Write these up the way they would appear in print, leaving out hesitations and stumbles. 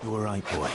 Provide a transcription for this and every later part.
You all right, boy?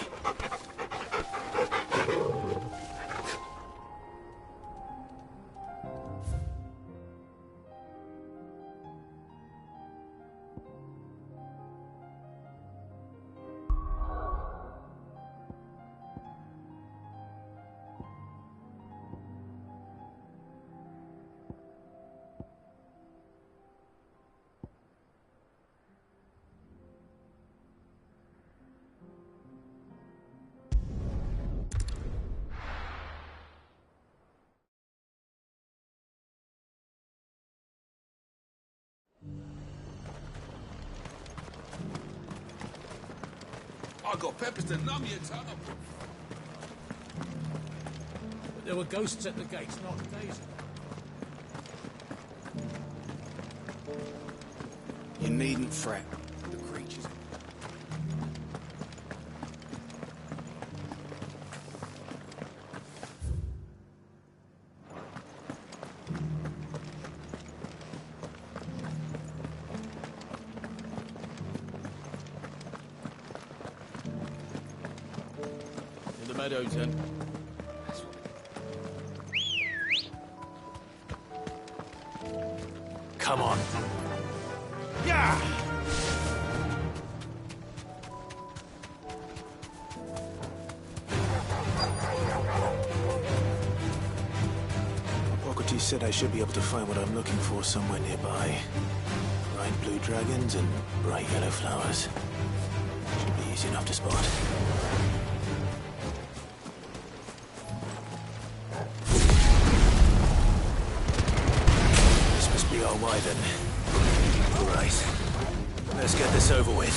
I got peppers to numb your tongue. But there were ghosts at the gates, not days. You needn't fret. The creatures. In the meadows, then. Come on. Yeah! Socrates said I should be able to find what I'm looking for somewhere nearby. Bright blue dragons and bright yellow flowers. Should be easy enough to spot. This must be our wyvern. All right. Let's get this over with.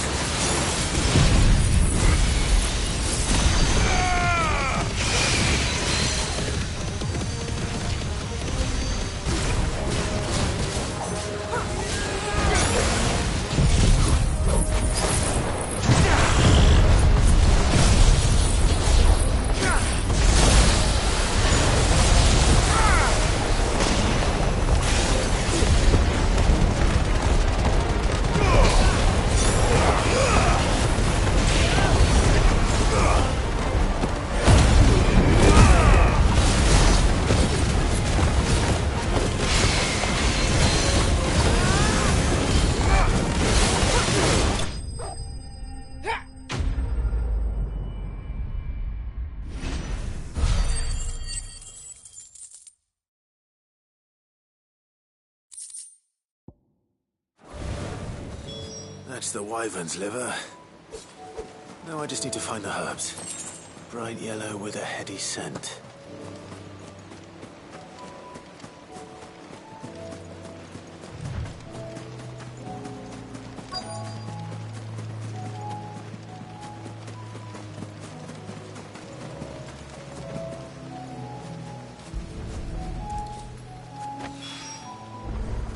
That's the wyvern's liver. Now I just need to find the herbs. Bright yellow with a heady scent.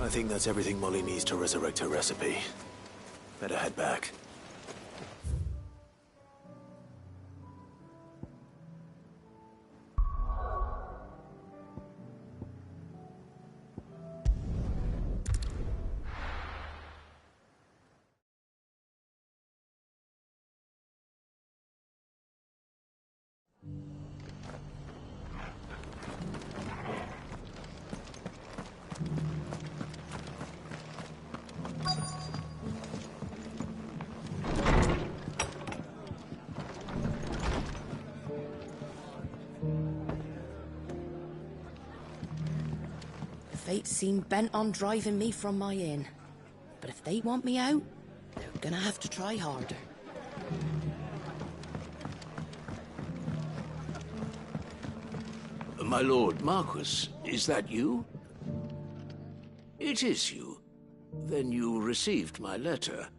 I think that's everything Molly needs to resurrect her recipe. Better head back. Fate seem bent on driving me from my inn. But if they want me out, they're gonna have to try harder. My lord Marquis, is that you? It is you. Then you received my letter.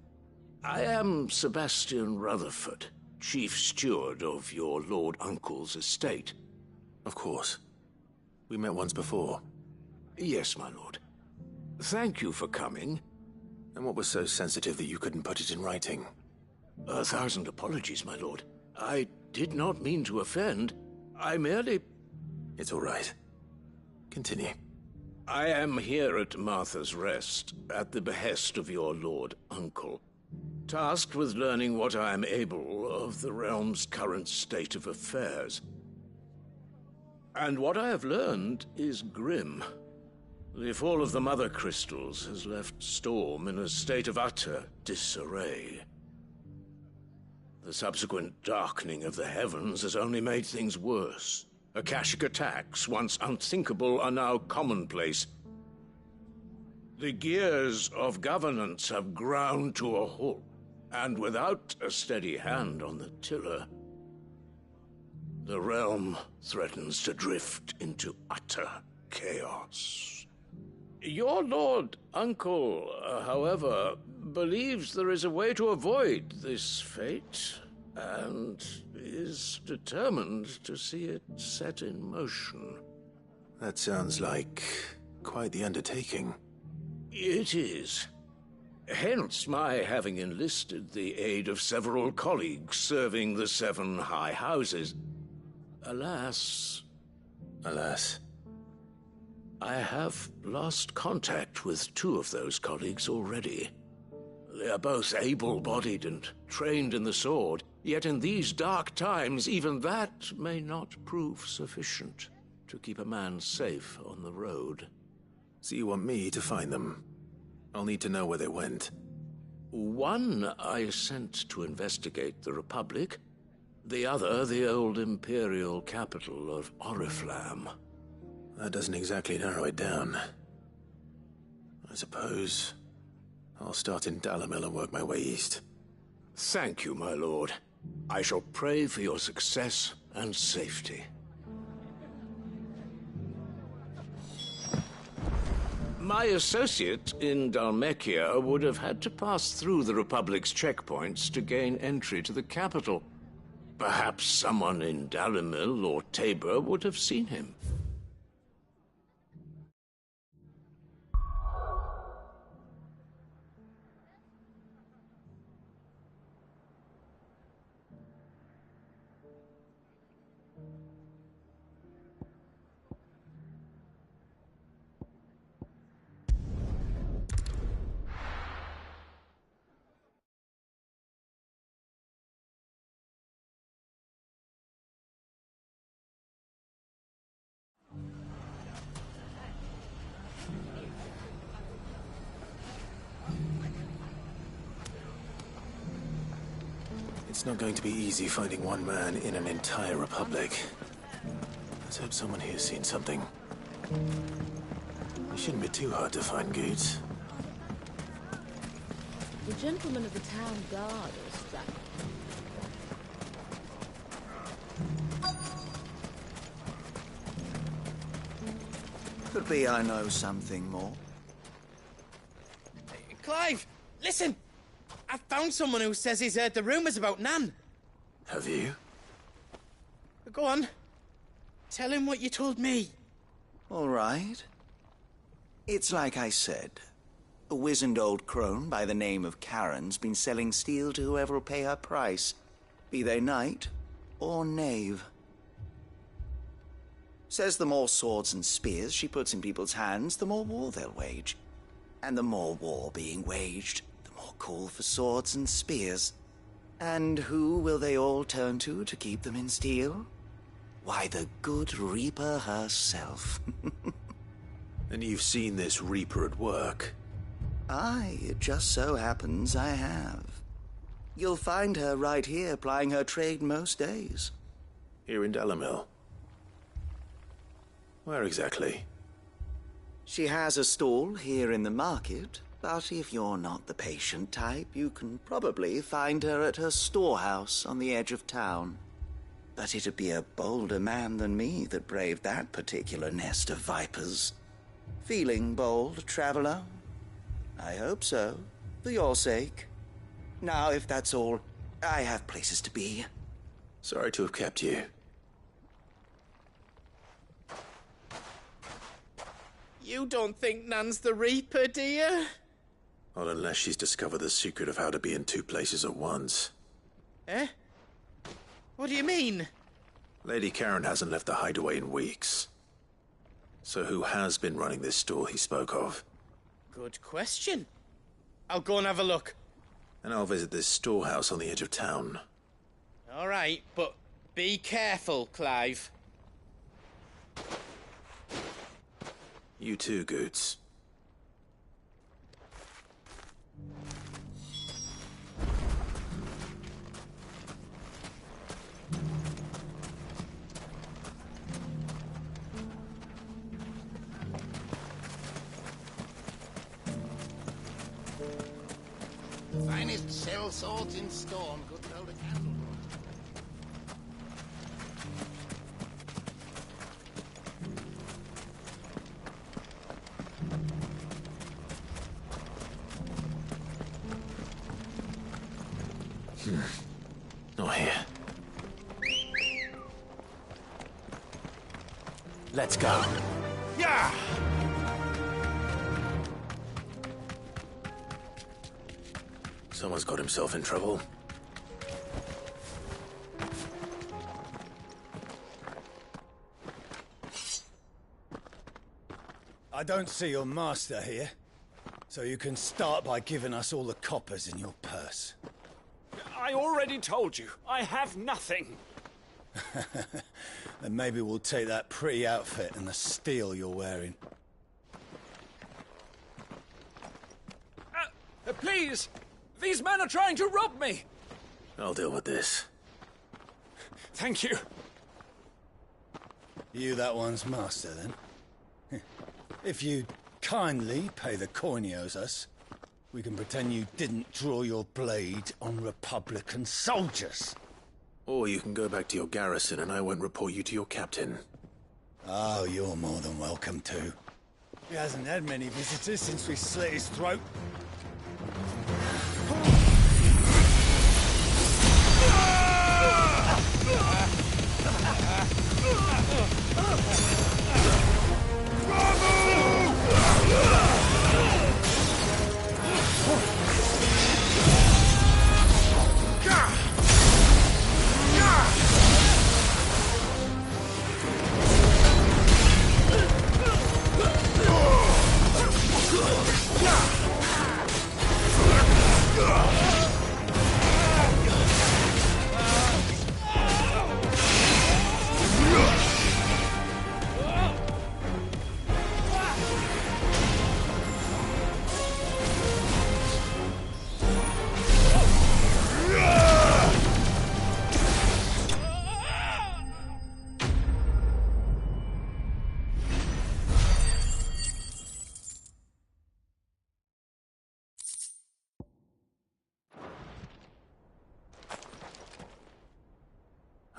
I am Sebastian Rutherford, chief steward of your lord uncle's estate. Of course. We met once before. Yes, my lord. Thank you for coming. And what was so sensitive that you couldn't put it in writing? 1,000 apologies, my lord. I did not mean to offend. I merely... It's all right. Continue. I am here at Martha's Rest, at the behest of your lord uncle. tasked with learning what I am able of the realm's current state of affairs. And what I have learned is grim. The fall of the Mother Crystals has left Storm in a state of utter disarray. The subsequent darkening of the heavens has only made things worse. Akashic attacks, once unthinkable, are now commonplace. The gears of governance have ground to a halt, and without a steady hand on the tiller, the realm threatens to drift into utter chaos. Your Lord Uncle, however, believes there is a way to avoid this fate, and is determined to see it set in motion. That sounds like quite the undertaking. It is. Hence my having enlisted the aid of several colleagues serving the 7 high houses. Alas, I have lost contact with 2 of those colleagues already. They are both able-bodied and trained in the sword, yet in these dark times even that may not prove sufficient to keep a man safe on the road. So you want me to find them? I'll need to know where they went. One I sent to investigate the Republic, the other the old Imperial capital of Oriflamme. That doesn't exactly narrow it down. I suppose I'll start in Dalamil and work my way east. Thank you, my lord. I shall pray for your success and safety. My associate in Dhalmekia would have had to pass through the Republic's checkpoints to gain entry to the capital. Perhaps someone in Dalamil or Tabor would have seen him. It's not going to be easy finding one man in an entire republic. Let's hope someone here's seen something. It shouldn't be too hard to find goods. The gentleman of the town guard is strapped. Could be I know something more. Clive, listen! I found someone who says he's heard the rumors about Nan. Have you? Go on. Tell him what you told me. All right. It's like I said. A wizened old crone by the name of Karen's been selling steel to whoever'll pay her price, be they knight or knave. Says the more swords and spears she puts in people's hands, the more war they'll wage. And the more war being waged, the more call for swords and spears. And who will they all turn to keep them in steel? Why, the good Reaper herself. And you've seen this Reaper at work? Aye, it just so happens I have. You'll find her right here plying her trade most days. Here in Dalamil? Where exactly? She has a stall here in the market, but if you're not the patient type, you can probably find her at her storehouse on the edge of town. But it'd be a bolder man than me that braved that particular nest of vipers. Feeling bold, traveler? I hope so, for your sake. Now, if that's all, I have places to be. Sorry to have kept you. You don't think Nan's the Reaper, do you? Well, unless she's discovered the secret of how to be in 2 places at once. Eh? What do you mean? Lady Karen hasn't left the hideaway in weeks. So who has been running this store he spoke of? Good question. I'll go and have a look. And I'll visit this storehouse on the edge of town. All right, but be careful, Clive. You too, Goots. Finest shell swords in Storm could hold a candle. Not here. Let's go. Yeah! Someone's got himself in trouble. I don't see your master here, so you can start by giving us all the coppers in your purse. I already told you, I have nothing. Then maybe we'll take that pretty outfit and the steel you're wearing. Please! These men are trying to rob me! I'll deal with this. Thank you. You that one's master, then? If you kindly pay the coin he owes us, we can pretend you didn't draw your blade on Republican soldiers. Or you can go back to your garrison and I won't report you to your captain. Oh, you're more than welcome to. He hasn't had many visitors since we slit his throat.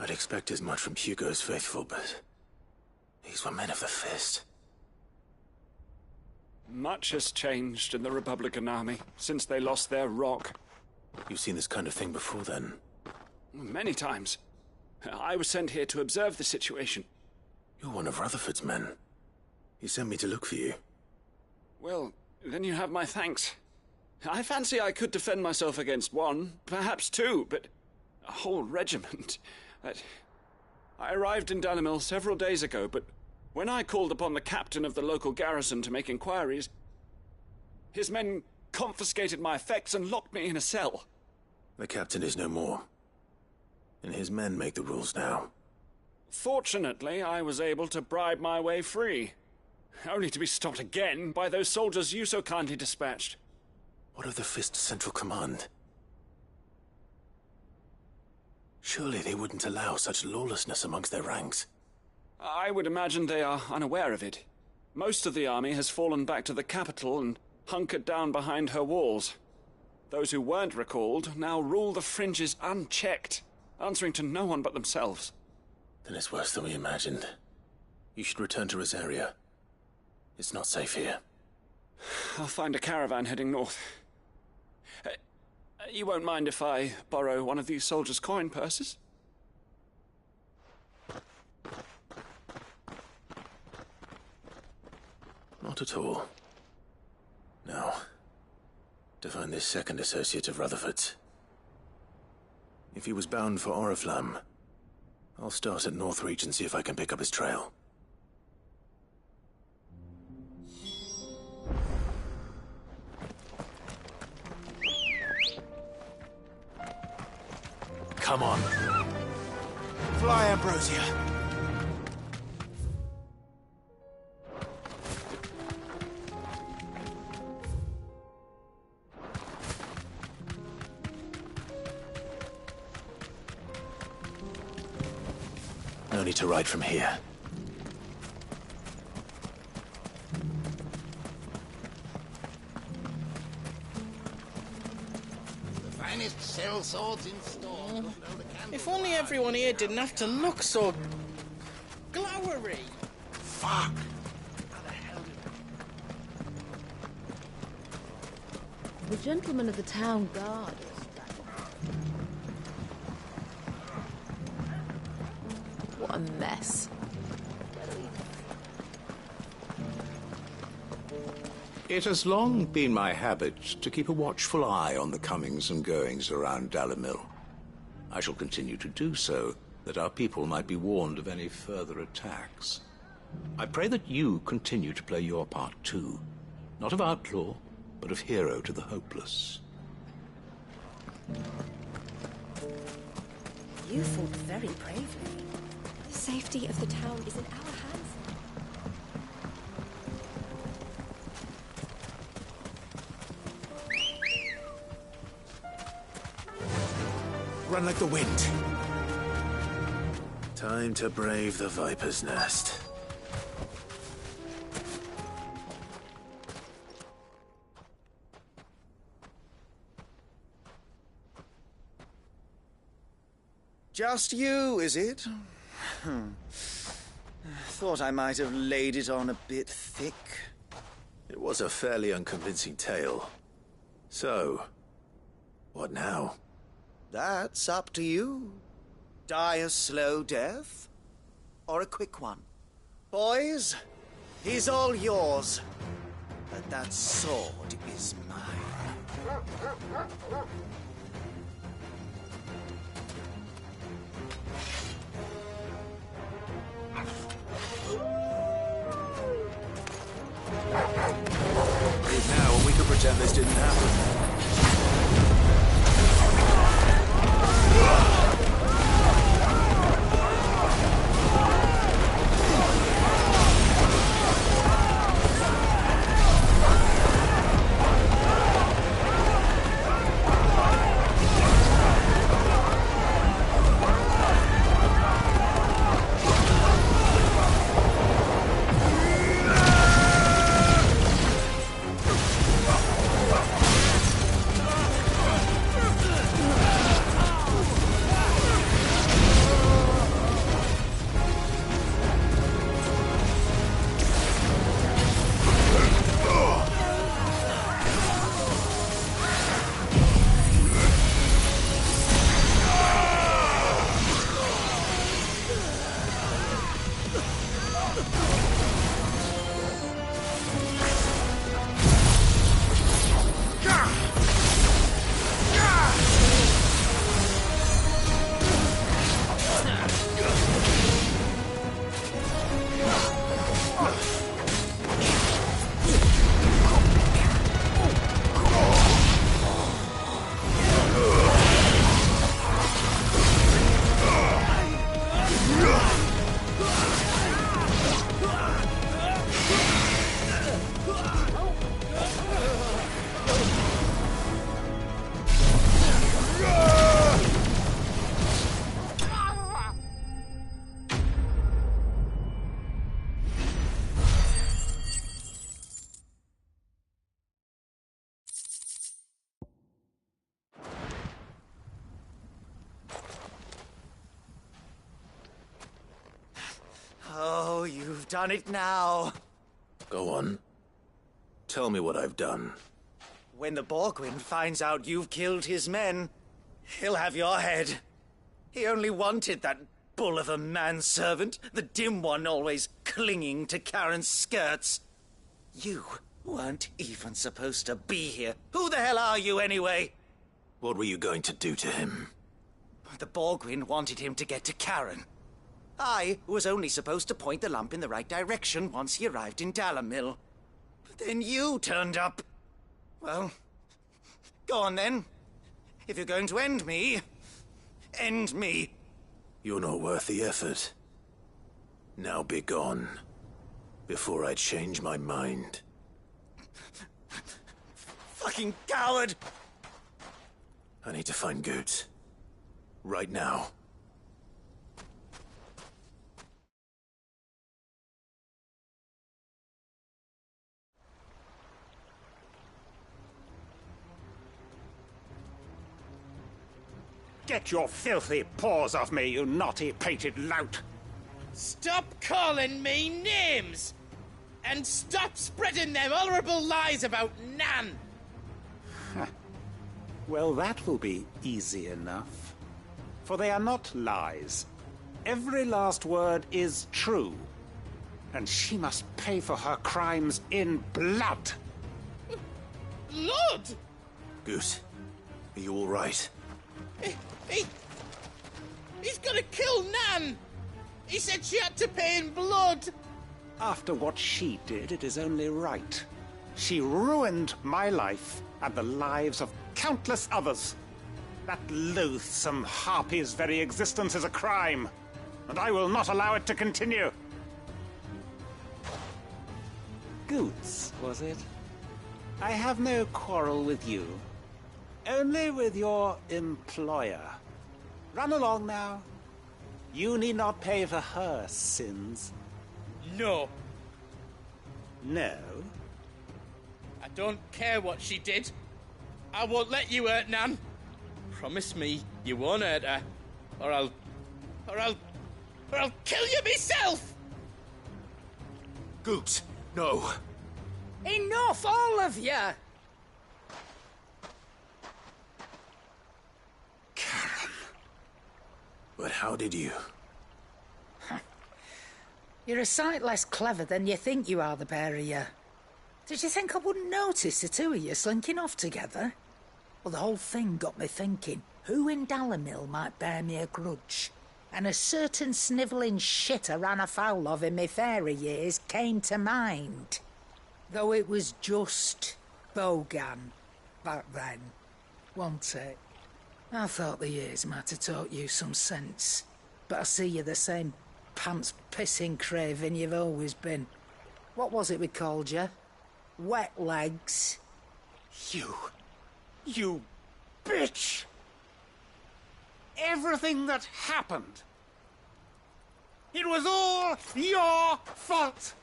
I'd expect as much from Hugo's faithful, but these were men of the fist. Much has changed in the Republican army since they lost their rock. You've seen this kind of thing before, then? Many times. I was sent here to observe the situation. You're one of Rutherford's men. He sent me to look for you. Well, then you have my thanks. I fancy I could defend myself against one, perhaps two, but a whole regiment. I arrived in Dalimil several days ago, but when I called upon the captain of the local garrison to make inquiries, his men confiscated my effects and locked me in a cell. The captain is no more, and his men make the rules now. Fortunately, I was able to bribe my way free, only to be stopped again by those soldiers you so kindly dispatched. What of the Fist's Central Command? Surely they wouldn't allow such lawlessness amongst their ranks. I would imagine they are unaware of it. Most of the army has fallen back to the capital and hunkered down behind her walls. Those who weren't recalled now rule the fringes unchecked, answering to no one but themselves. Then it's worse than we imagined. You should return to Rosaria. It's not safe here. I'll find a caravan heading north. You won't mind if I borrow one of these soldiers' coin purses? Not at all. Now, to find this second associate of Rutherford's. If he was bound for Oriflamme, I'll start at Northreach and see if I can pick up his trail. come on. Fly, Ambrosia. No need to ride from here. The finest shell swords in Storm. If only everyone here didn't have to look so glowery. Fuck. The gentleman of the town guard is what a mess. It has long been my habit to keep a watchful eye on the comings and goings around Dalamil. I shall continue to do so, that our people might be warned of any further attacks. I pray that you continue to play your part too, not of outlaw, but of hero to the hopeless. You fought very bravely. The safety of the town is in our hands. Run like the wind. Time to brave the Viper's Nest. Just you, is it? Thought I might have laid it on a bit thick. It was a fairly unconvincing tale. So, what now? That's up to you. Die a slow death, or a quick one. Boys, he's all yours. But that sword is mine. Leave now, and we can pretend this didn't happen. Oh, you've done it now. Go on. Tell me what I've done. When the Borgwyn finds out you've killed his men, he'll have your head. He only wanted that bull of a manservant, the dim one always clinging to Karen's skirts. You weren't even supposed to be here. Who the hell are you, anyway? What were you going to do to him? The Borgwyn wanted him to get to Karen. I was only supposed to point the lamp in the right direction once he arrived in Dalamil. But then you turned up. Well, go on then. If you're going to end me, end me. You're not worth the effort. Now be gone, before I change my mind. Fucking coward! I need to find Goots. Right now. Get your filthy paws off me, you naughty-pated lout! Stop calling me names! And stop spreading them horrible lies about Nan! Well, that will be easy enough. For they are not lies. Every last word is true. And she must pay for her crimes in blood. Blood? Goose, are you all right? He's gonna kill Nan! He said she had to pay in blood! After what she did, it is only right. She ruined my life and the lives of countless others. That loathsome harpy's very existence is a crime, and I will not allow it to continue. Goots, was it? I have no quarrel with you. Only with your employer. Run along now. You need not pay for her sins. No. No? I don't care what she did. I won't let you hurt Nan. Promise me you won't hurt her, or I'll kill you myself! Goots, no. Enough, all of you! Karen. But how did you? You're a sight less clever than you think you are, the pair of you. Did you think I wouldn't notice the two of you slinking off together? Well, the whole thing got me thinking, who in Dalamil might bear me a grudge? And a certain snivelling shit I ran afoul of in my fairy years came to mind. Though it was just Bogan back then, wasn't it? I thought the years might have taught you some sense, but I see you're the same pants-pissing craven you've always been. What was it we called you? Wet legs? You bitch! Everything that happened, it was all your fault!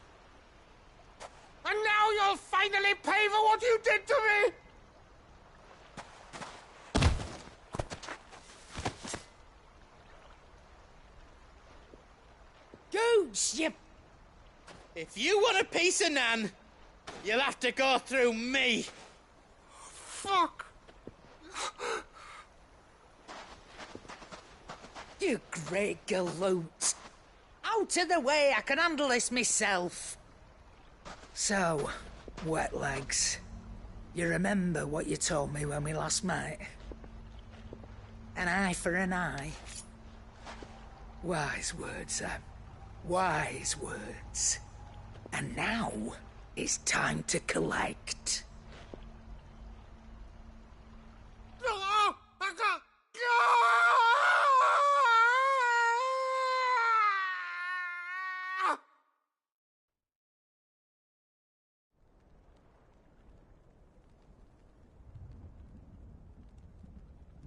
And now you'll finally pay for what you did to me! Goots, you... If you want a piece of Nan, you'll have to go through me. Fuck! You great galoot. Out of the way, I can handle this myself. So, wet legs, you remember what you told me when we last met? An eye for an eye. Wise words, wise words. And now, it's time to collect.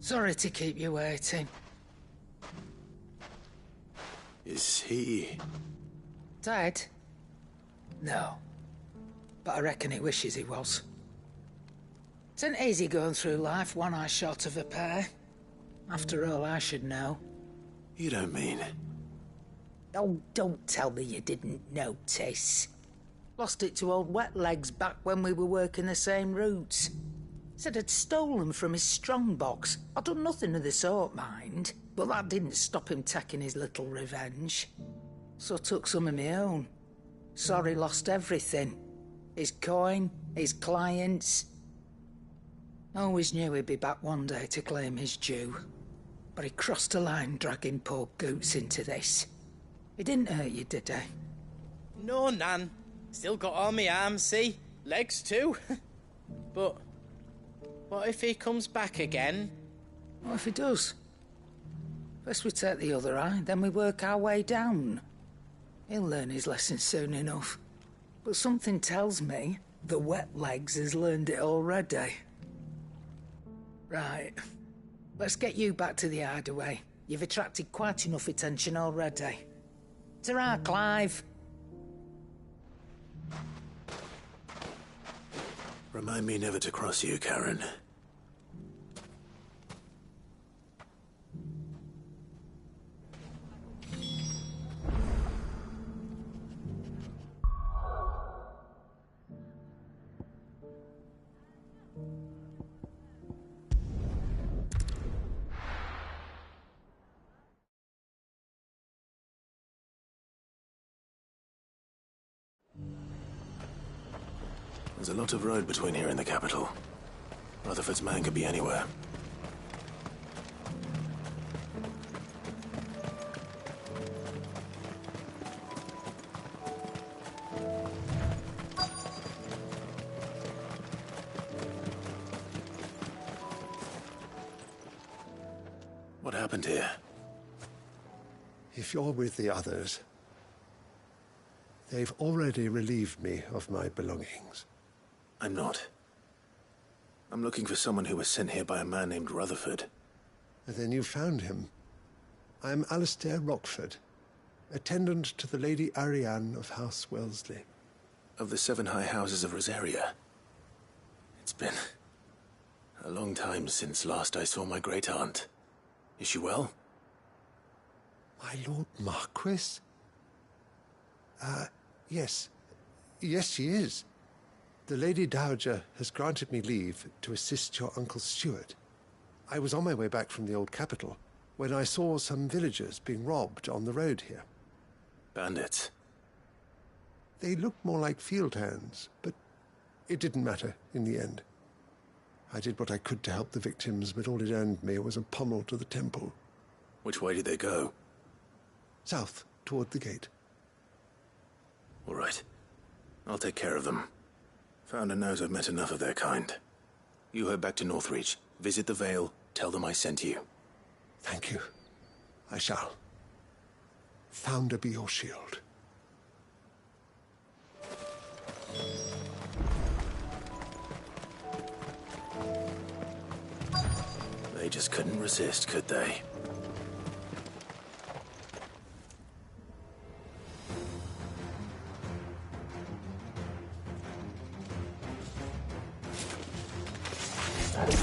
Sorry to keep you waiting. Is he... Dead? No. But I reckon he wishes he was. It isn't easy going through life one eye short of a pair. After all, I should know. You don't mean... Oh, don't tell me you didn't notice. Lost it to old Wet Legs back when we were working the same routes. Said I'd stolen from his strongbox. I'd done nothing of the sort, mind. But that didn't stop him taking his little revenge. So I took some of my own. Sorry, lost everything. His coin, his clients. Always knew he'd be back one day to claim his due. But he crossed a line dragging poor Goots into this. He didn't hurt you, did he? No, Nan. Still got all my arms, see? Legs too. But what if he comes back again? What if he does? First we take the other eye, then we work our way down. He'll learn his lesson soon enough. But something tells me the wet legs has learned it already. Right. Let's get you back to the hideaway. You've attracted quite enough attention already. Ta-ra, Clive. Remind me never to cross you, Karen. There's a lot of road between here and the capital. Rutherford's man could be anywhere. What happened here? If you're with the others, they've already relieved me of my belongings. I'm not. I'm looking for someone who was sent here by a man named Rutherford. Then you found him. I'm Alistair Rockford, attendant to the Lady Ariane of House Wellesley. Of the 7 high houses of Rosaria. It's been a long time since last I saw my great-aunt. Is she well? My Lord Marquis? Yes. Yes, she is. The Lady Dowager has granted me leave to assist your Uncle Stuart. I was on my way back from the old capital when I saw some villagers being robbed on the road here. Bandits? They looked more like field hands, but it didn't matter in the end. I did what I could to help the victims, but all it earned me was a pommel to the temple. Which way did they go? South, toward the gate. All right. I'll take care of them. Founder knows I've met enough of their kind. You head back to Northreach, visit the Vale, tell them I sent you. Thank you. I shall. Founder be your shield. They just couldn't resist, could they?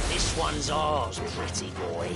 This one's ours, pretty boy.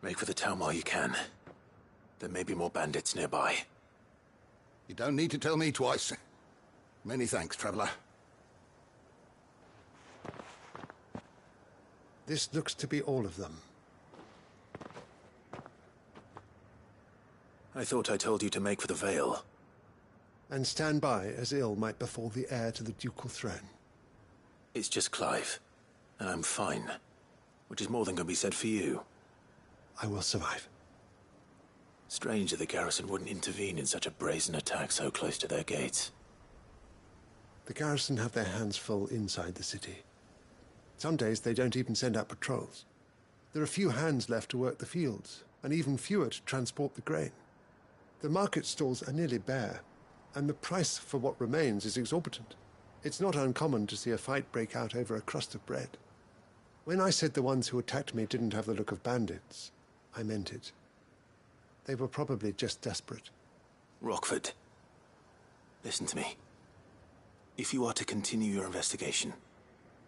Make for the town while you can. There may be more bandits nearby. You don't need to tell me twice. Many thanks, traveler. This looks to be all of them. I thought I told you to make for the Vale. And stand by as ill might befall the heir to the ducal throne. It's just Clive, and I'm fine. Which is more than can be said for you. I will survive. Strange that the garrison wouldn't intervene in such a brazen attack so close to their gates. The garrison have their hands full inside the city. Some days they don't even send out patrols. There are few hands left to work the fields, and even fewer to transport the grain. The market stalls are nearly bare, and the price for what remains is exorbitant. It's not uncommon to see a fight break out over a crust of bread. When I said the ones who attacked me didn't have the look of bandits, I meant it. They were probably just desperate. Rockford, listen to me. If you are to continue your investigation,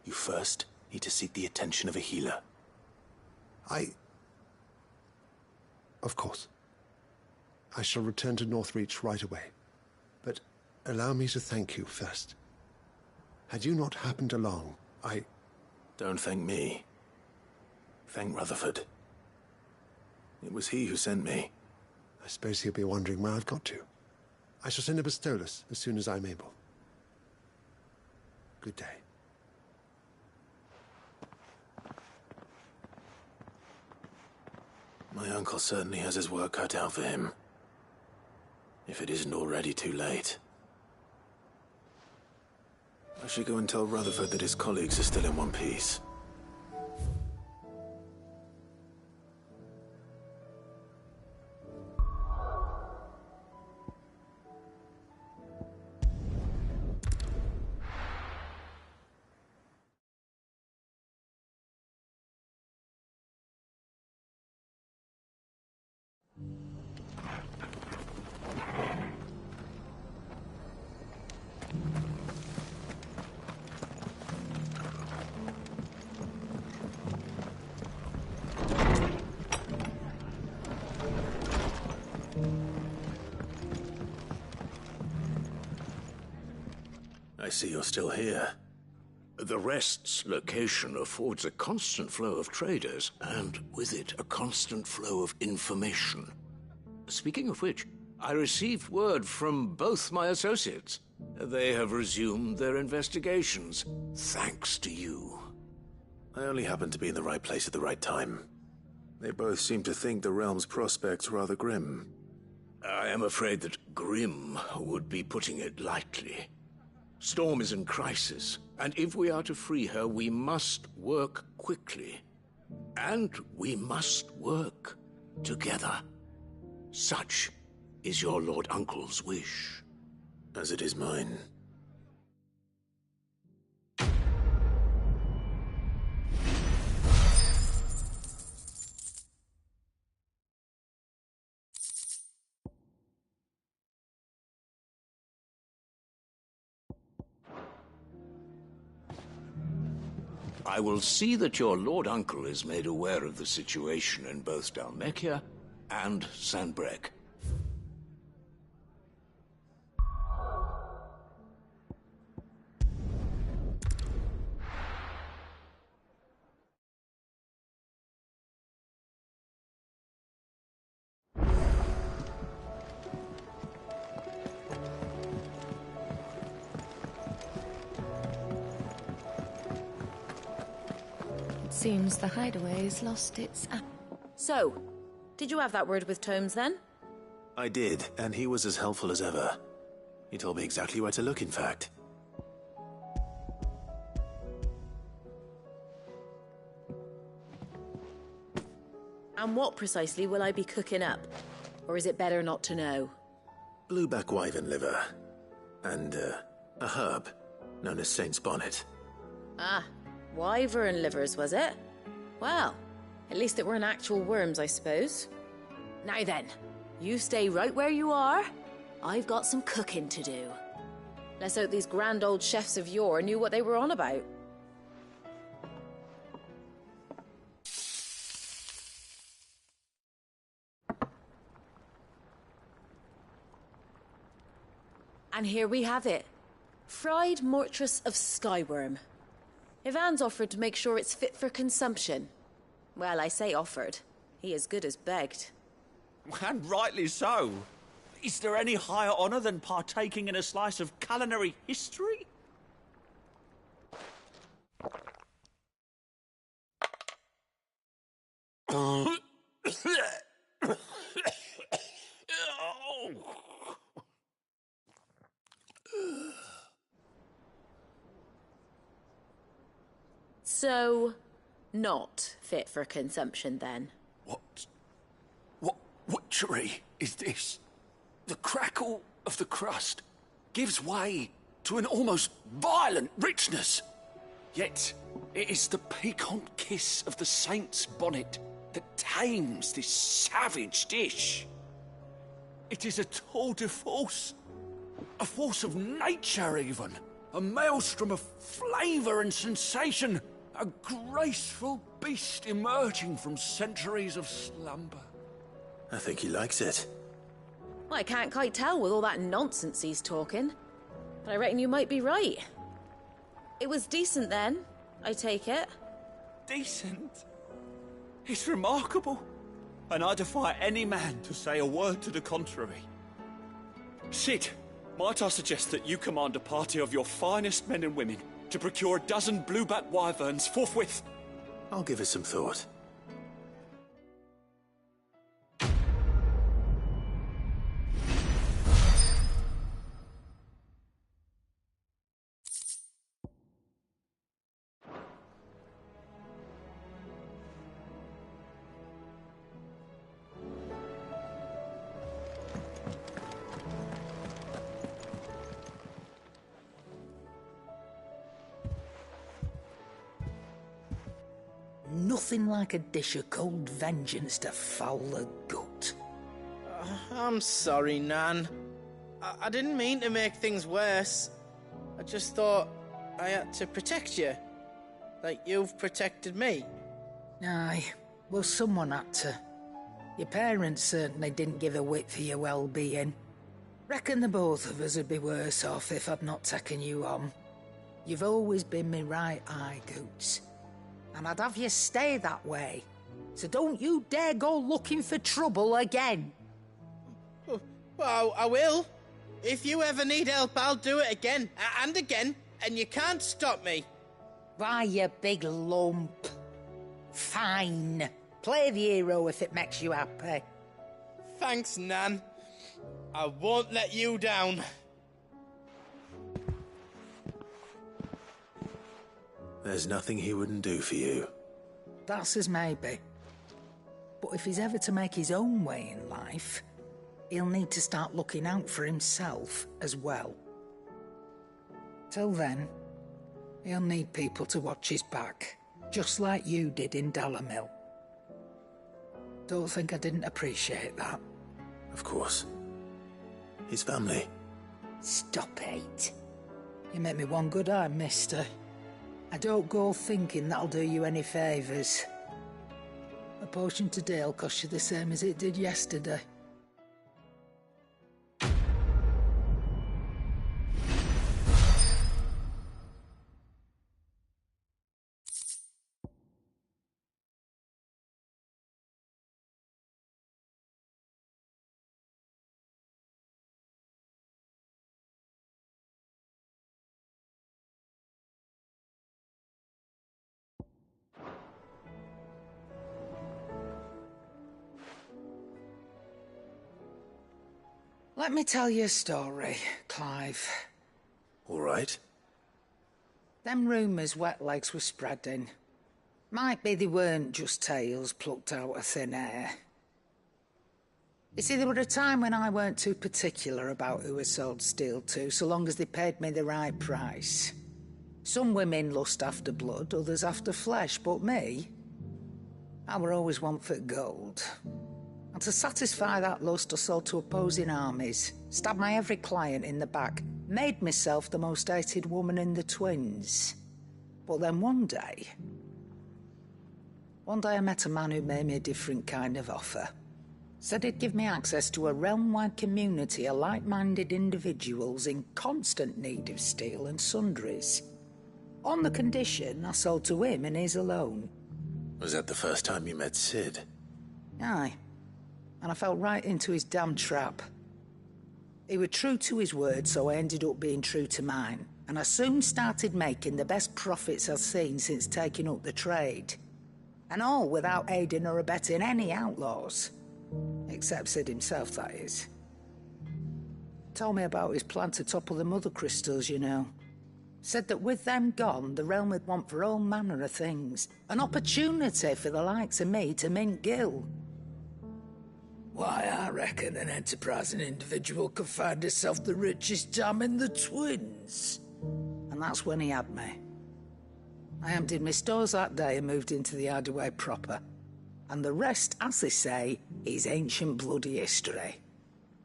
you first need to seek the attention of a healer. Of course. I shall return to Northreach right away. But allow me to thank you first. Had you not happened along, Don't thank me. Thank Rutherford. It was he who sent me. I suppose he'll be wondering where I've got to. I shall send a Bastolus as soon as I'm able. Good day. My uncle certainly has his work cut out for him. If it isn't already too late. I should go and tell Rutherford that his colleagues are still in one piece. I see you're still here. The Rest's location affords a constant flow of traders, and with it, a constant flow of information. Speaking of which, I received word from both my associates. They have resumed their investigations, thanks to you. I only happened to be in the right place at the right time. They both seem to think the realm's prospects rather grim. I am afraid that grim would be putting it lightly. Storm is in crisis, and if we are to free her, we must work quickly. And we must work together. Such is your Lord Uncle's wish. As it is mine. I will see that your Lord Uncle is made aware of the situation in both Dalmekia and Sanbrek. Seems the hideaway's lost its... So, did you have that word with Tomes then? I did, and he was as helpful as ever. He told me exactly where to look, in fact. And what precisely will I be cooking up? Or is it better not to know? Blueback wyvern liver. And, a herb known as Saint's Bonnet. Ah, wyvern livers, was it? Well, at least it weren't actual worms, I suppose. Now then, you stay right where you are. I've got some cooking to do. Let's hope these grand old chefs of yore knew what they were on about. And here we have it. Fried mortress of skyworm. Ivan's offered to make sure it's fit for consumption. Well, I say offered. He as good as begged. And rightly so. Is there any higher honor than partaking in a slice of culinary history? So, not fit for consumption then? What witchery is this? The crackle of the crust gives way to an almost violent richness. Yet, it is the piquant kiss of the saint's bonnet that tames this savage dish. It is a tour de force. A force of nature, even. A maelstrom of flavour and sensation. A graceful beast emerging from centuries of slumber. I think he likes it. Well, I can't quite tell with all that nonsense he's talking. But I reckon you might be right. It was decent then, I take it. Decent? It's remarkable. And I defy any man to say a word to the contrary. Sid, might I suggest that you command a party of your finest men and women to procure a dozen bluebat wyverns forthwith? I'll give it some thought. Nothing like a dish of cold vengeance to foul the gut. I'm sorry, Nan. I didn't mean to make things worse. I just thought I had to protect you. Like you've protected me. Aye, well, someone had to. Your parents certainly didn't give a whit for your well-being. Reckon the both of us would be worse off if I'd not taken you on. You've always been me right eye, Goots. And I'd have you stay that way. So don't you dare go looking for trouble again. Well, I will. If you ever need help, I'll do it again and again, and you can't stop me. Why, you big lump. Fine. Play the hero if it makes you happy. Thanks, Nan. I won't let you down. There's nothing he wouldn't do for you. That's as maybe. But if he's ever to make his own way in life, he'll need to start looking out for himself as well. Till then, he'll need people to watch his back, just like you did in Dalamil. Don't think I didn't appreciate that. Of course. His family. Stop it. You make me one good eye, mister. I don't go thinking that'll do you any favours. A potion today'll cost you the same as it did yesterday. Let me tell you a story, Clive. All right. Them rumours Wetlegs were spreading. Might be they weren't just tales plucked out of thin air. You see, there were a time when I weren't too particular about who I sold steel to, so long as they paid me the right price. Some women lust after blood, others after flesh, but me, I were always one for gold. And to satisfy that lust, I sold to opposing armies, stabbed my every client in the back, made myself the most hated woman in the twins. But then one day I met a man who made me a different kind of offer. Said he'd give me access to a realm-wide community of like-minded individuals in constant need of steel and sundries. On the condition I sold to him and his alone. Was that the first time you met Sid? Aye. And I fell right into his damn trap. He was true to his word, so I ended up being true to mine. And I soon started making the best profits I've seen since taking up the trade. And all without aiding or abetting any outlaws. Except Sid himself, that is. Told me about his plan to topple the mother crystals, you know. Said that with them gone, the realm would want for all manner of things. An opportunity for the likes of me to mint Gil. Why, I reckon an enterprising individual could find himself the richest dam in the Twins. And that's when he had me. I emptied my stores that day and moved into the Hideaway proper. And the rest, as they say, is ancient bloody history.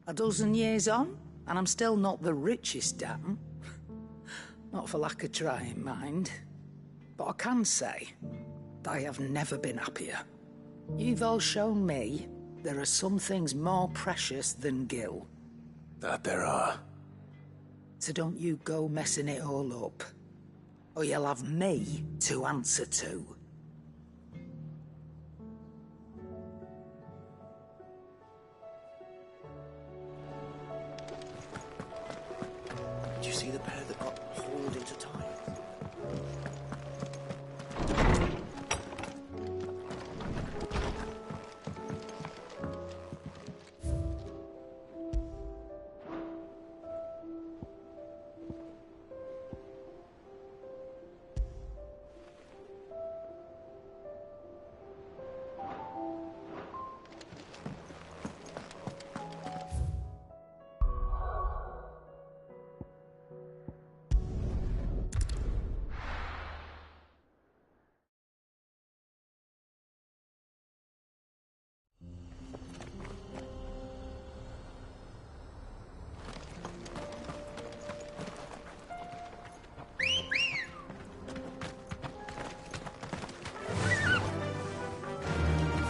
A dozen years on, and I'm still not the richest dam. Not for lack of trying, mind. But I can say that I have never been happier. You've all shown me there are some things more precious than Gil. That there are. So don't you go messing it all up. Or you'll have me to answer to. Did you see the pair that got hauled into time?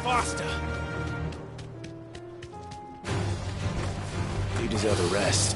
Faster! You deserve a rest.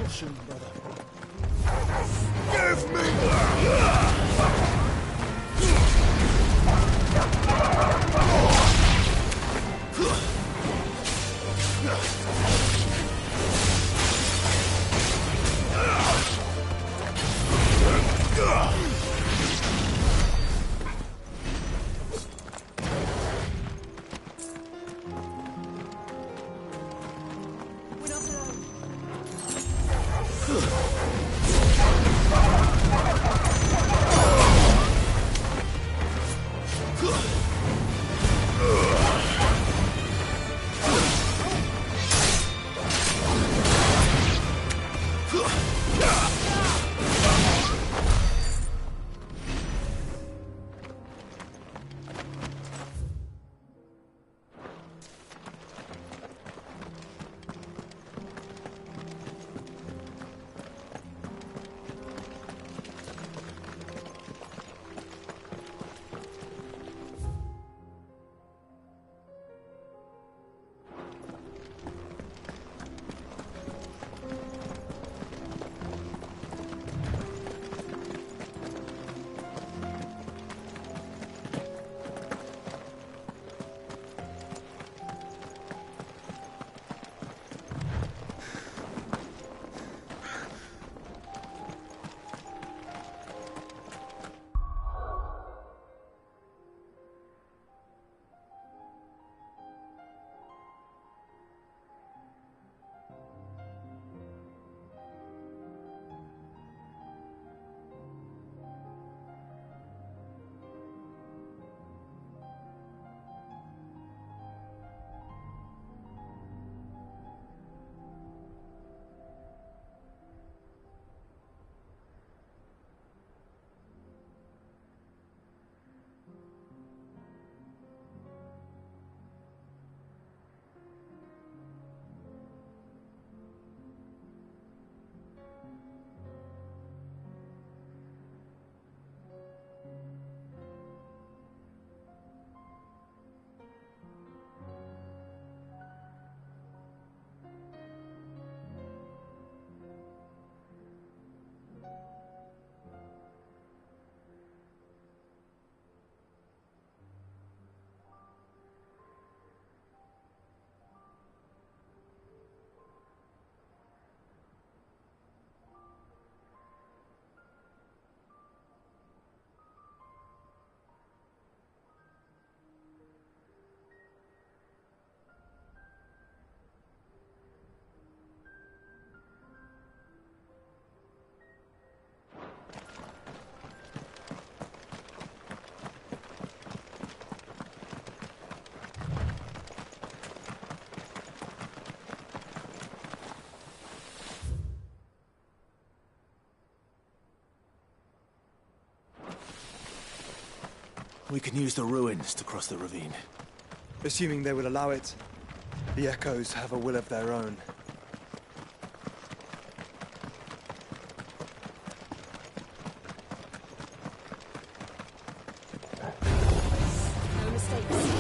Caution, brother. Give me We can use the ruins to cross the ravine. Assuming they would allow it. The Echoes have a will of their own. No mistakes.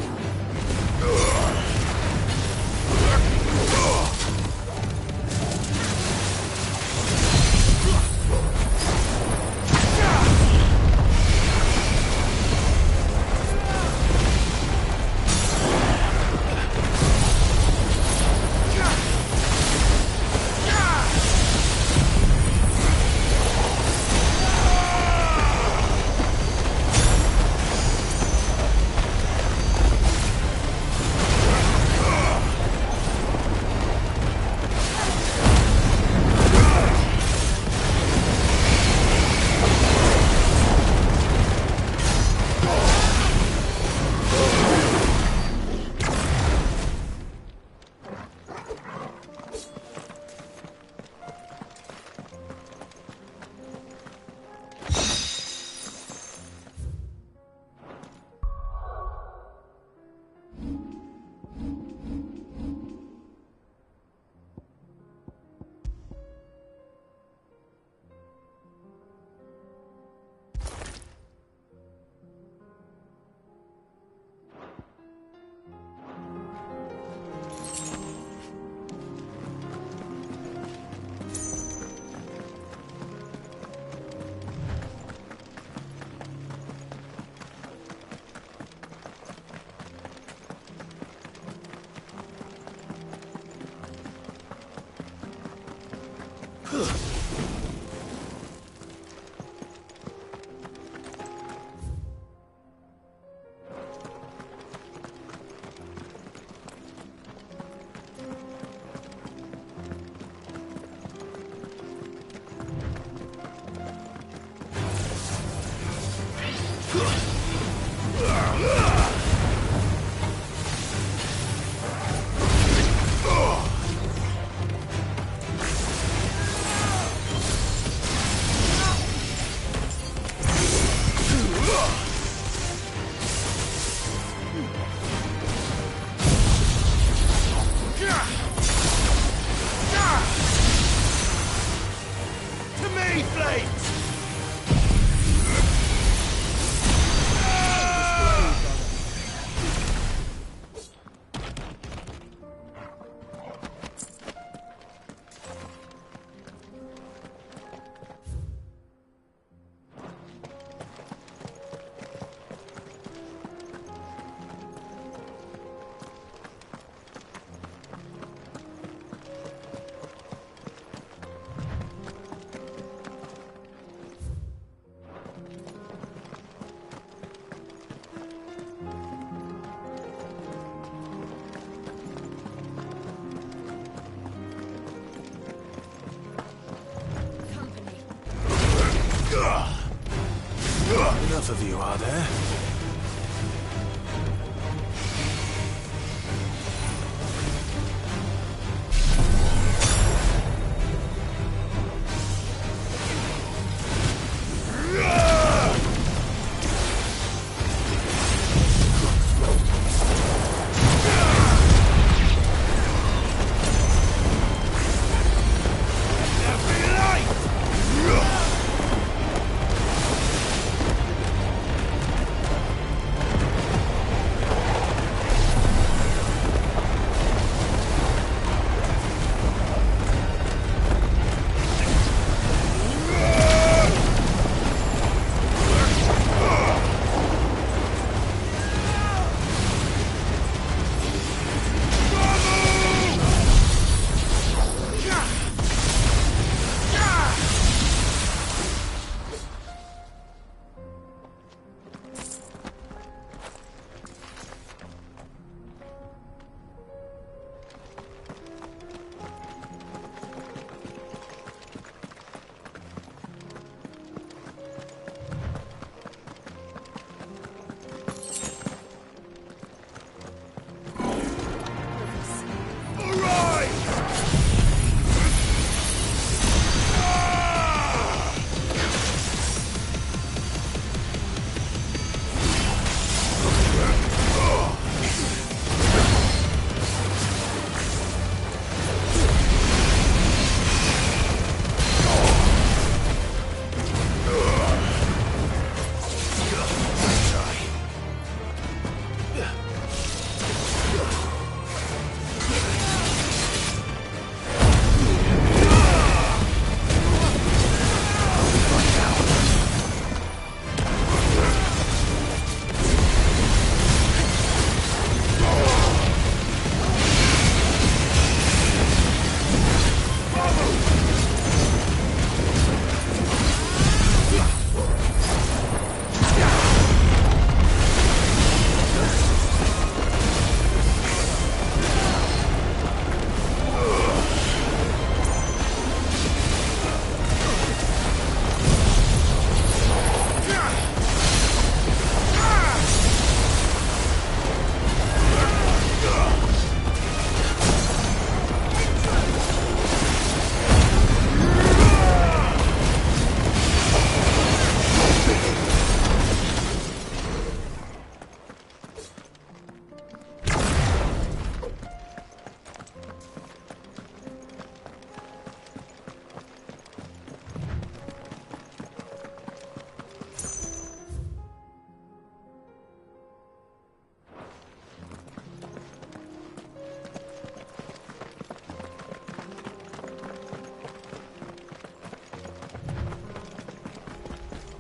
Enough of you, are there?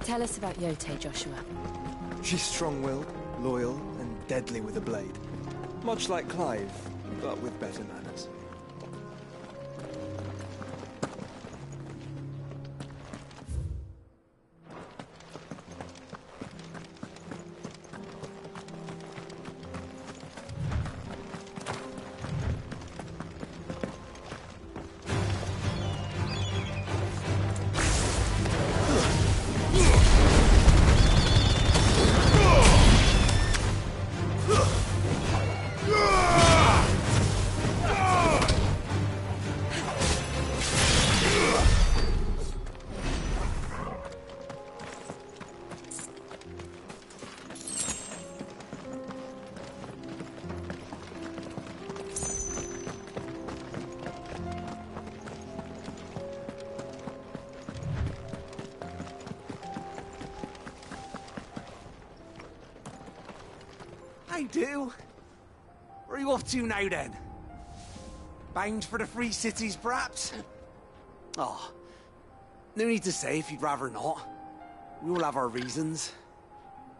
Tell us about Yote, Joshua. She's strong-willed, loyal, and deadly with a blade. Much like Clive, but with better manners. I do. Where are you off to now, then? Bound for the Free Cities, perhaps? Oh, no need to say if you'd rather not. We all have our reasons.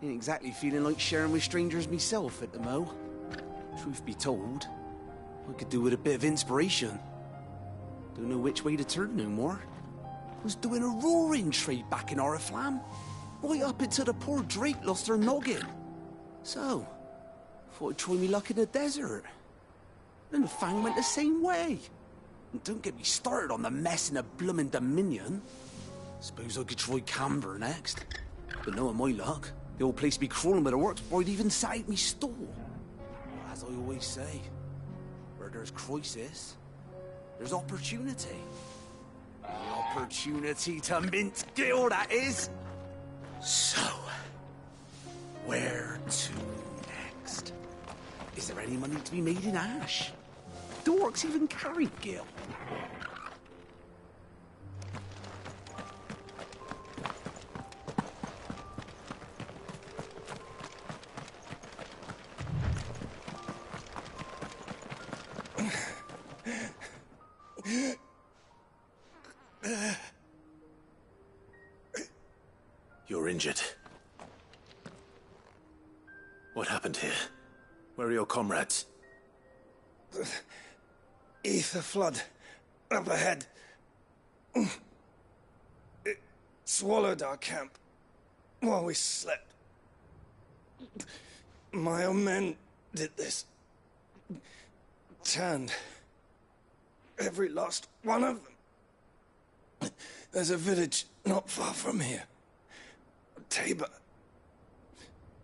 Ain't exactly feeling like sharing with strangers myself at the mo. Truth be told, I could do with a bit of inspiration. Don't know which way to turn no more. Was doing a roaring trade back in Oriflamme. Right up until the poor Drake lost her noggin. So, thought I'd try me luck in the desert. Then the Fang went the same way. And don't get me started on the mess in the bloomin' Dominion. Suppose I could try Camber next. But knowing my luck, the old place be crawling with the works before I'd even sat out me stall. Well, as I always say, where there's crisis, there's opportunity. The opportunity to mint Gil, that is. So, where to next? Is there any money to be made in Ash? Do orcs even carry Gil? You're injured. What happened here? Where are your comrades? Ether flood. Up ahead. It swallowed our camp while we slept. My own men did this. Turned every last one of them. There's a village not far from here. Tabor.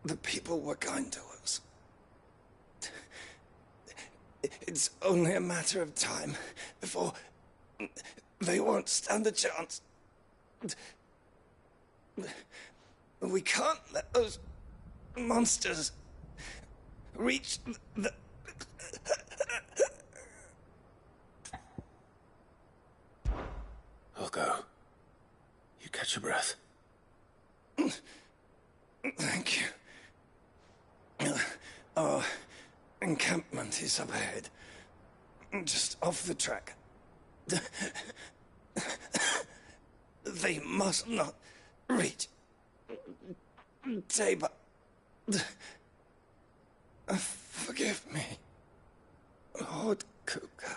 The people were kind to us. It's only a matter of time before they won't stand a chance. We can't let those monsters reach the... I'll go. You catch your breath. Thank you. Our encampment is up ahead. Just off the track. They must not reach Tabor. Forgive me, Lord Kuka.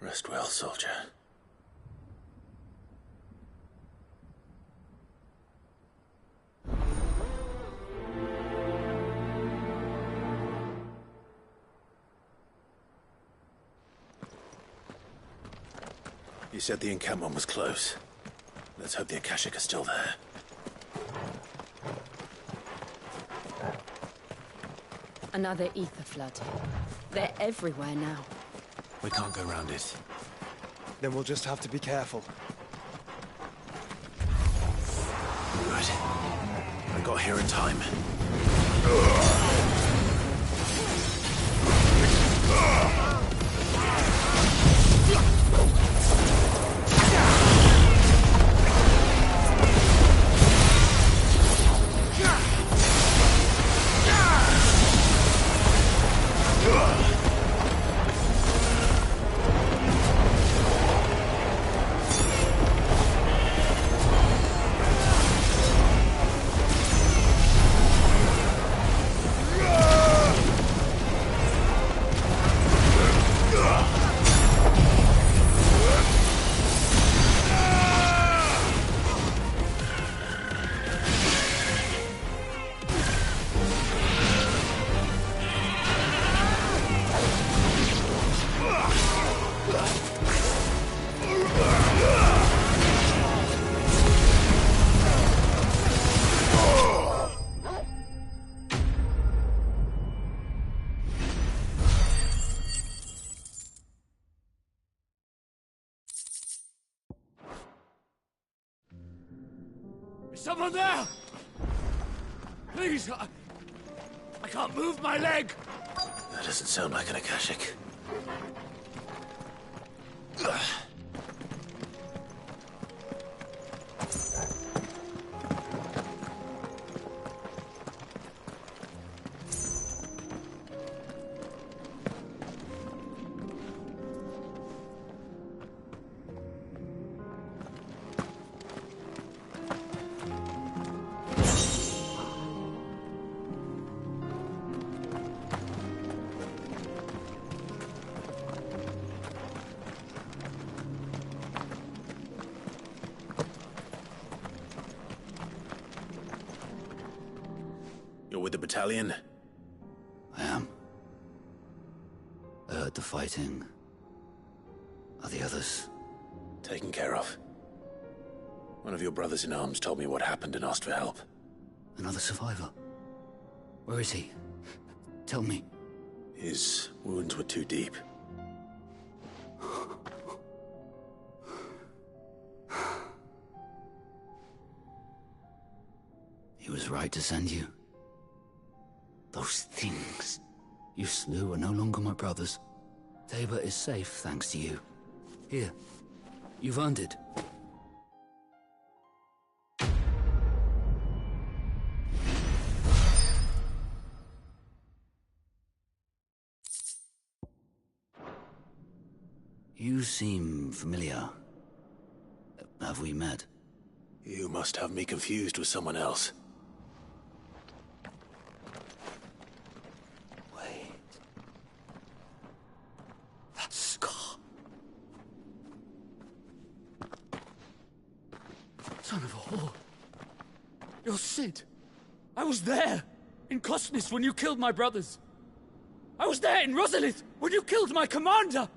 Rest well, soldier. You said the encampment was close. Let's hope the Akashic are still there. Another ether flood. They're everywhere now. We can't go round it. Then we'll just have to be careful. Good. I got here in time. someone there? Please, I can't move my leg. That doesn't sound like an Akashic. You're with the battalion? I am. I heard the fighting. Are the others? Taken care of. One of your brothers in arms told me what happened and asked for help. Another survivor? Where is he? Tell me. His wounds were too deep. He was right to send you. Those things you slew are no longer my brothers. Tabor is safe thanks to you. Here, you've earned it. You seem familiar. Have we met? You must have me confused with someone else. Wait. That scar. Son of a whore. You're Sid. I was there, in Cosnis, when you killed my brothers. I was there in Rosalith, when you killed my commander!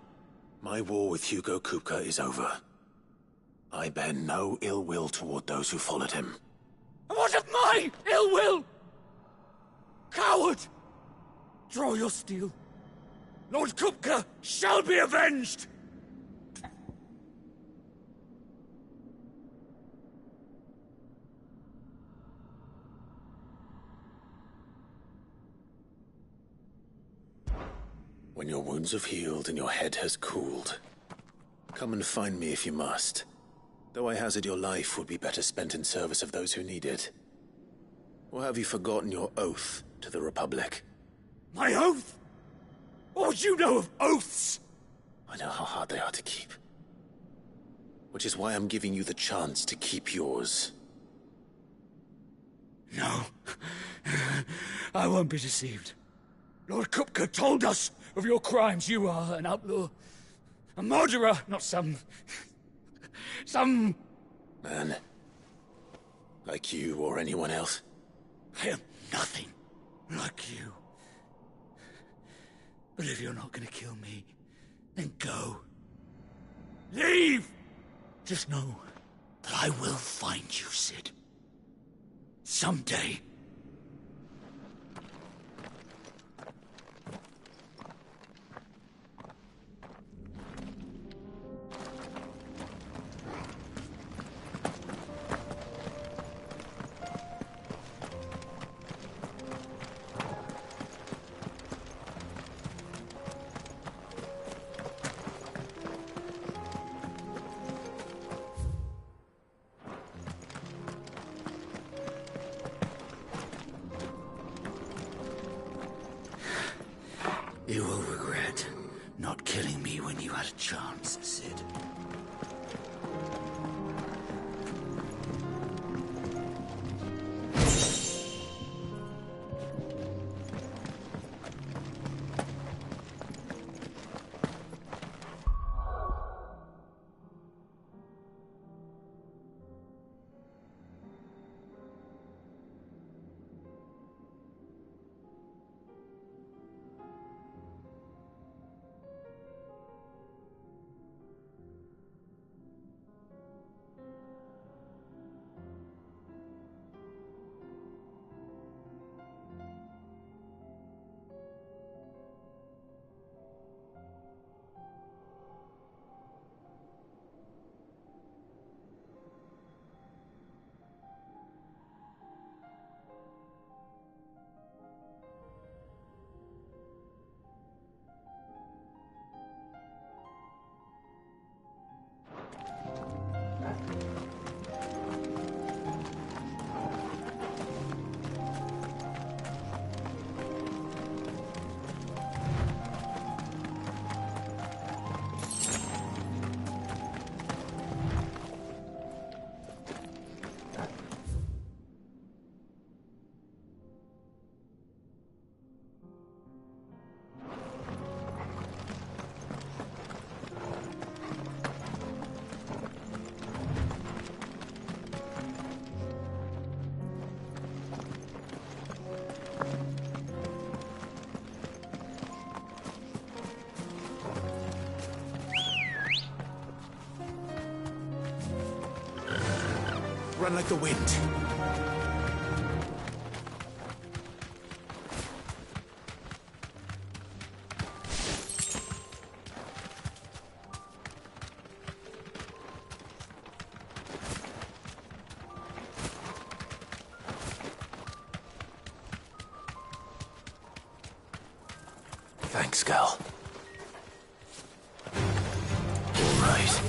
My war with Hugo Kupka is over. I bear no ill will toward those who followed him. And what of my ill will? Coward! Draw your steel. Lord Kupka shall be avenged! When your wounds have healed and your head has cooled, come and find me if you must. Though I hazard your life would be better spent in service of those who need it. Or have you forgotten your oath to the Republic? My oath? What would you know of oaths? I know how hard they are to keep. Which is why I'm giving you the chance to keep yours. No. I won't be deceived. Lord Kupka told us of your crimes. You are an outlaw. A murderer, not some man. Like you or anyone else. I am nothing like you. But if you're not gonna kill me, then go. Leave! Just know that I will find you, Sid. Someday. You will regret not killing me when you had a chance, Sid. run like the wind. Thanks, Gal. All right.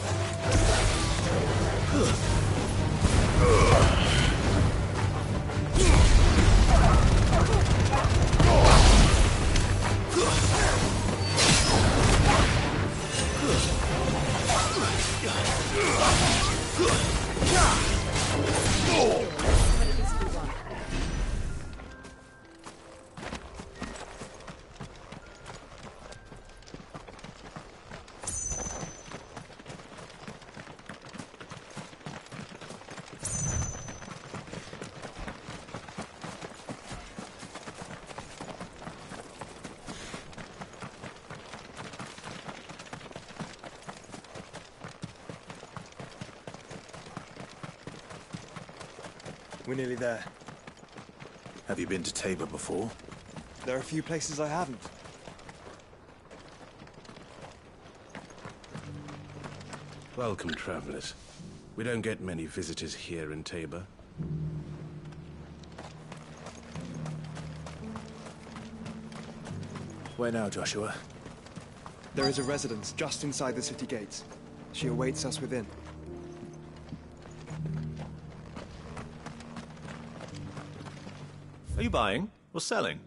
We're nearly there. Have you been to Tabor before? There are a few places I haven't. Welcome, travelers. We don't get many visitors here in Tabor. Where now, Joshua? There is a residence just inside the city gates. She awaits us within. Are you buying or selling?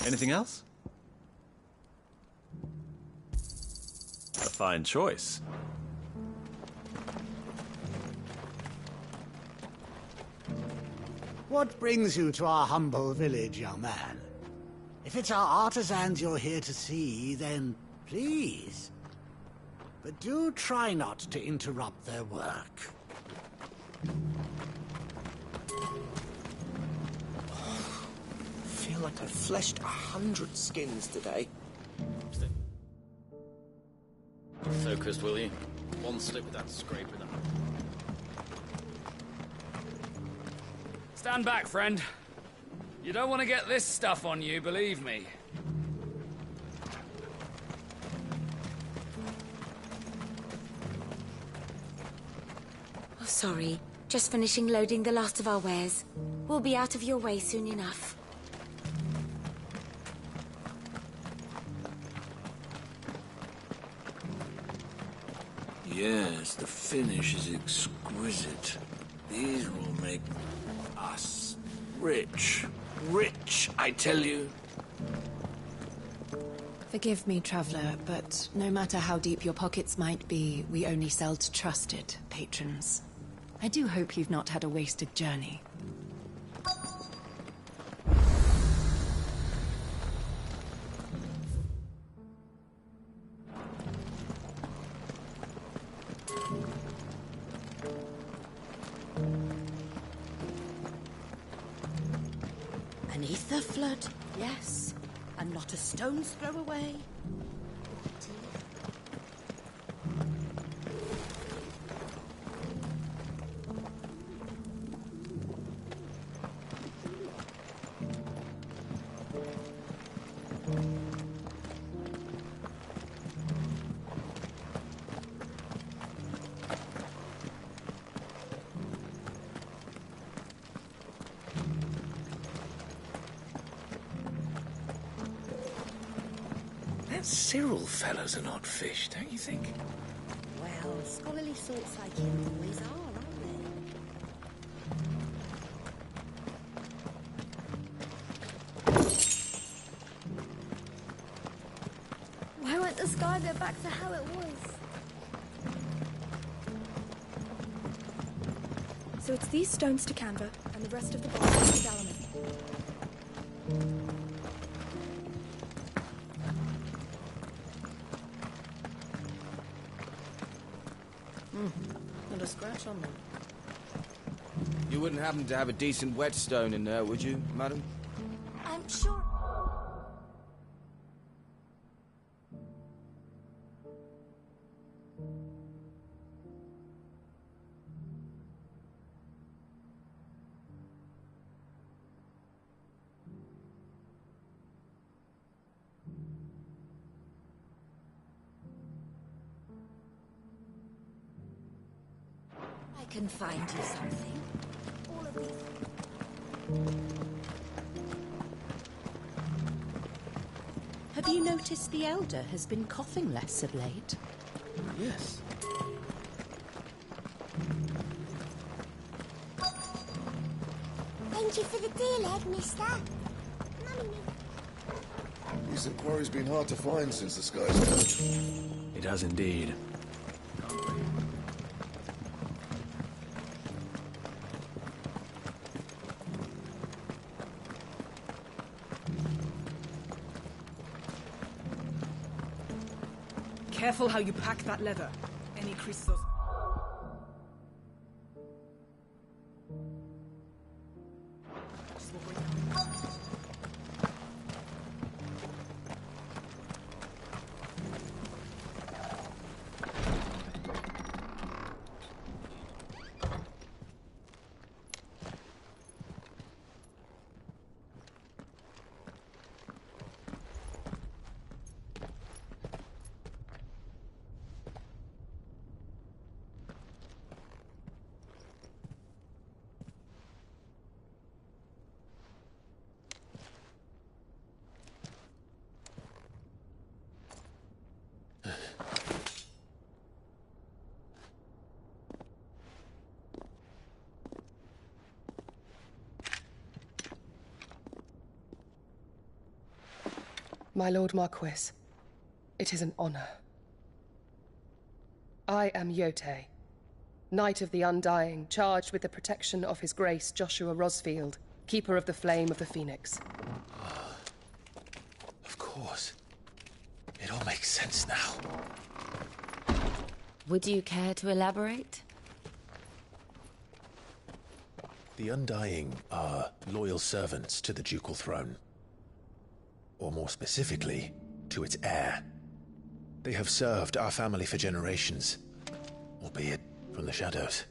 Anything else? A fine choice. What brings you to our humble village, young man? If it's our artisans you're here to see, then please. But do try not to interrupt their work. I feel like I've fleshed 100 skins today. Focus, will you? One slip with that scrape with that. Stand back, friend. You don't want to get this stuff on you, believe me. Oh, sorry. Just finishing loading the last of our wares. We'll be out of your way soon enough. Yes, the finish is exquisite. These will make us rich. Rich, I tell you. Forgive me, traveler, but no matter how deep your pockets might be, we only sell to trusted patrons. I do hope you've not had a wasted journey. Beneath the flood, yes. And not a stone's throw away. Cyril fellows are not fish, don't you think? Well, scholarly sorts like him always are, aren't they? Why won't the sky go back to how it was? So it's these stones to Canva, and the rest of the box to Dalaman. a scratch on them. You wouldn't happen to have a decent whetstone in there, would you, madam? I'm sure... I can find you something. All of these... Have you noticed the Elder has been coughing less of late? Yes. Thank you for the deal, Ed, mister. Decent quarry's been hard to find since the skies changed. It has indeed. Careful how you pack that leather. Any creases... My Lord Marquis, it is an honor. I am Yote, Knight of the Undying, charged with the protection of His Grace Joshua Rosfield, Keeper of the Flame of the Phoenix. Of course. It all makes sense now. Would you care to elaborate? The Undying are loyal servants to the ducal throne. Or more specifically, to its heir. They have served our family for generations, albeit from the shadows.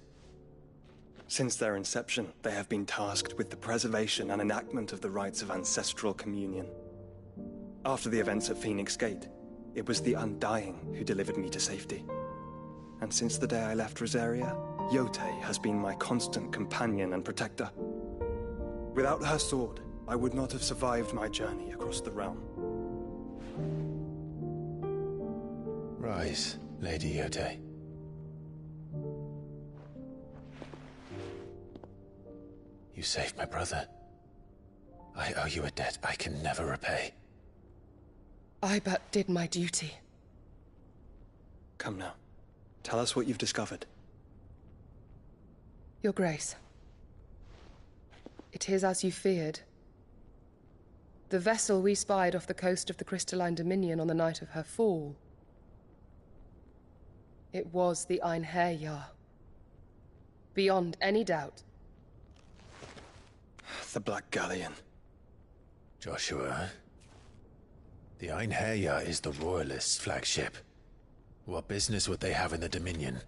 Since their inception, they have been tasked with the preservation and enactment of the rites of ancestral communion. After the events at Phoenix Gate, it was the Undying who delivered me to safety. And since the day I left Rosaria, Yote has been my constant companion and protector. Without her sword, I would not have survived my journey across the realm. Rise, Lady Yote. You saved my brother. I owe you a debt I can never repay. I but did my duty. Come now. Tell us what you've discovered. Your Grace. It is as you feared. The vessel we spied off the coast of the Crystalline Dominion on the night of her fall. It was the Einherjar. Beyond any doubt. The Black Galleon. Joshua, the Einherjar is the Royalists' flagship. What business would they have in the Dominion?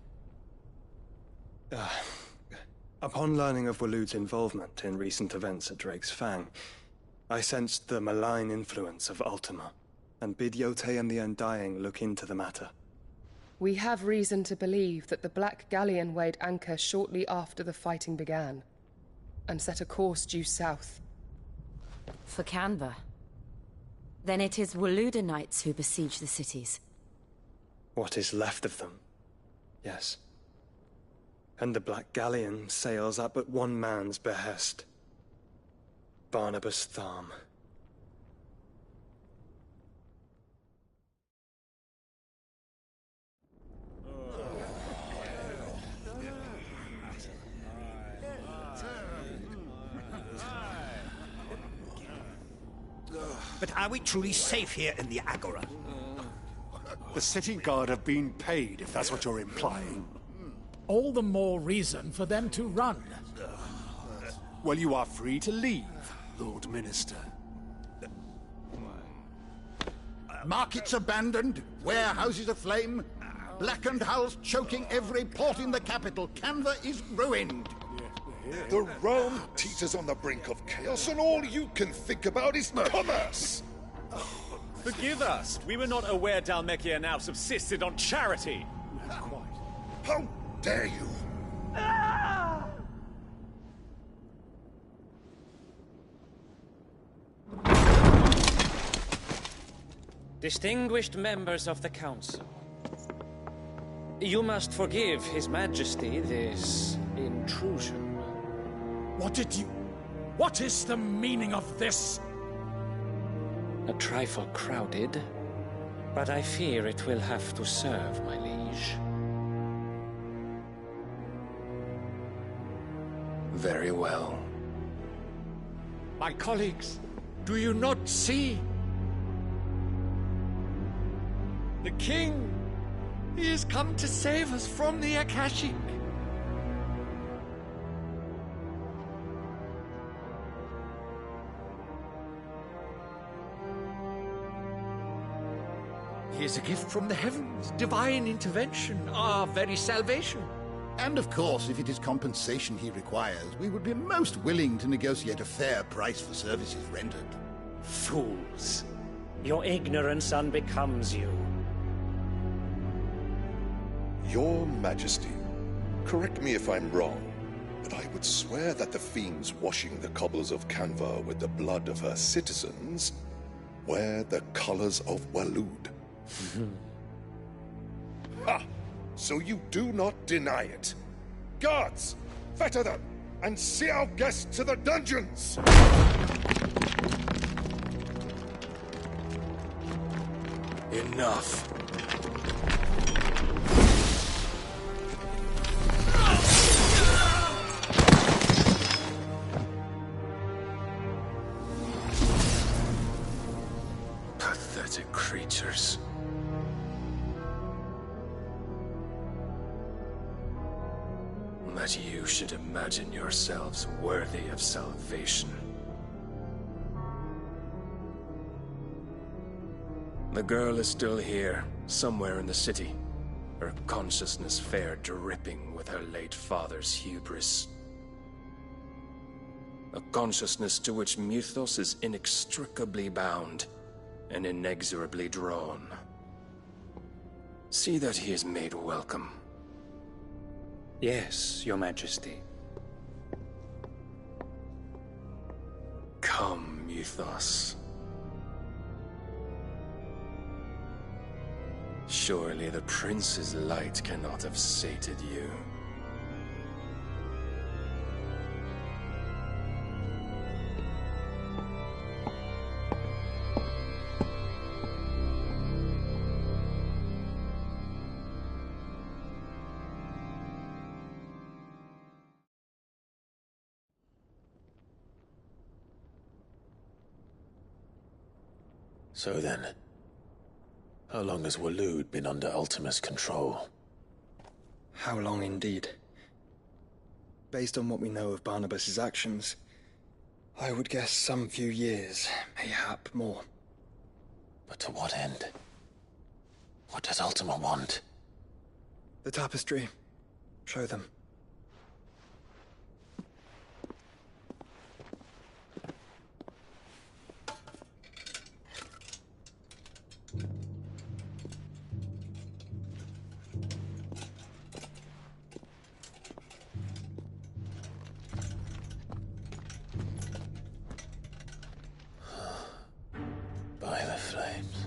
Upon learning of Waloed's involvement in recent events at Drake's Fang, I sensed the malign influence of Ultima, and bid Yote and the Undying look into the matter. We have reason to believe that the Black Galleon weighed anchor shortly after the fighting began, and set a course due south. For Canva. Then it is Waloed Knights who besiege the cities. What is left of them, yes. And the Black Galleon sails at but one man's behest. Barnabas Tharm. But are we truly safe here in the Agora? The city guard have been paid, if that's what you're implying. all the more reason for them to run. Well, you are free to leave, Lord Minister. Markets abandoned, warehouses aflame, blackened hulls choking every port in the capital. Canva is ruined. The realm teeters on the brink of chaos, and all you can think about is commerce! Forgive us. We were not aware Dhalmekia now subsisted on charity. How dare you! Distinguished members of the Council, you must forgive His Majesty this intrusion. What is the meaning of this? A trifle crowded, but I fear it will have to serve, my liege. Very well. My colleagues, do you not see? The king! He has come to save us from the Akashic! He is a gift from the heavens, divine intervention, our very salvation. And of course, if it is compensation he requires, we would be most willing to negotiate a fair price for services rendered. Fools! Your ignorance unbecomes you. Your Majesty, correct me if I'm wrong, but I would swear that the fiends washing the cobbles of Canva with the blood of her citizens wear the colors of Waloed. Ha! So you do not deny it. Guards, fetter them, and see our guests to the dungeons! Enough. Pathetic creatures. That you should imagine yourselves worthy of salvation. The girl is still here, somewhere in the city, her consciousness fair dripping with her late father's hubris. A consciousness to which Mythos is inextricably bound and inexorably drawn. See that he is made welcome. Yes, Your Majesty. Come, Mythos. Surely the prince's light cannot have sated you. So then, how long has Waloed been under Ultima's control? How long indeed? Based on what we know of Barnabas's actions, I would guess some few years, mayhap more. But to what end? What does Ultima want? The tapestry. Show them. By the flames.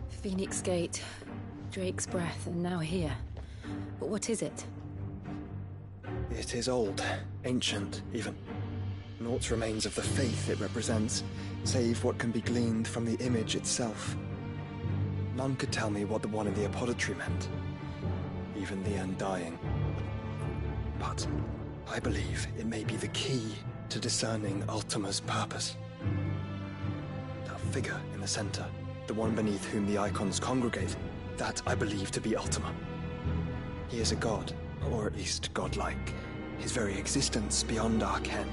Phoenix Gate, Drake's Breath, and now here. But what is it? It is old, ancient, even. Naught remains of the faith it represents, save what can be gleaned from the image itself. None could tell me what the one in the apothecary meant, even the Undying. But I believe it may be the key to discerning Ultima's purpose. That figure in the center, the one beneath whom the icons congregate, that I believe to be Ultima. He is a god, or at least godlike. His very existence beyond our ken.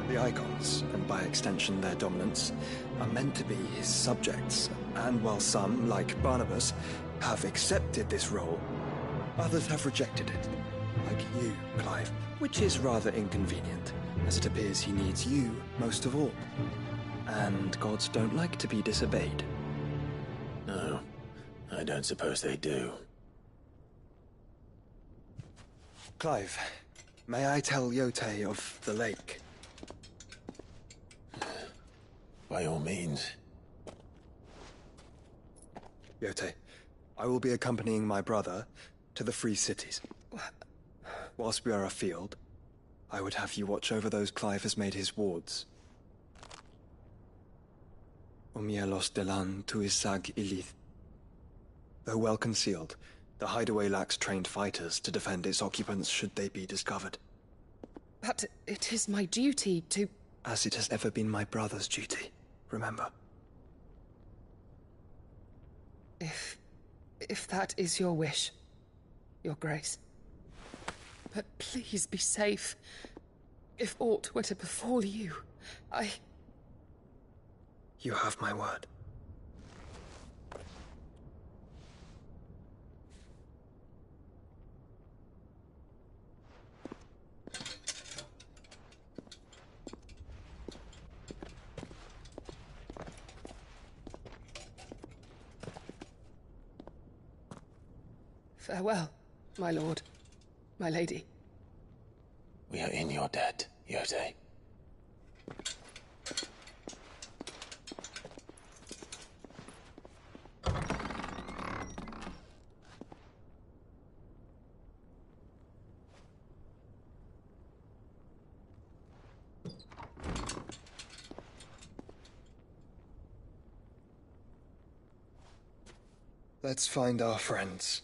The icons, and by extension their dominance, are meant to be his subjects, and while some, like Barnabas, have accepted this role, others have rejected it. Like you, Clive, which is rather inconvenient, as it appears he needs you most of all. And gods don't like to be disobeyed. No, I don't suppose they do. Clive, may I tell Yote of the lake? By all means. Yote, I will be accompanying my brother to the Free Cities. Whilst we are afield, I would have you watch over those Clive has made his wards. Omielos delan tuisag ilith. Though well concealed, the hideaway lacks trained fighters to defend its occupants should they be discovered. But it is my duty to... As it has ever been my brother's duty, remember. If that is your wish, Your Grace. But please be safe. If aught were to befall you, You have my word. Farewell, my lord, my lady. We are in your debt, Yote. Let's find our friends.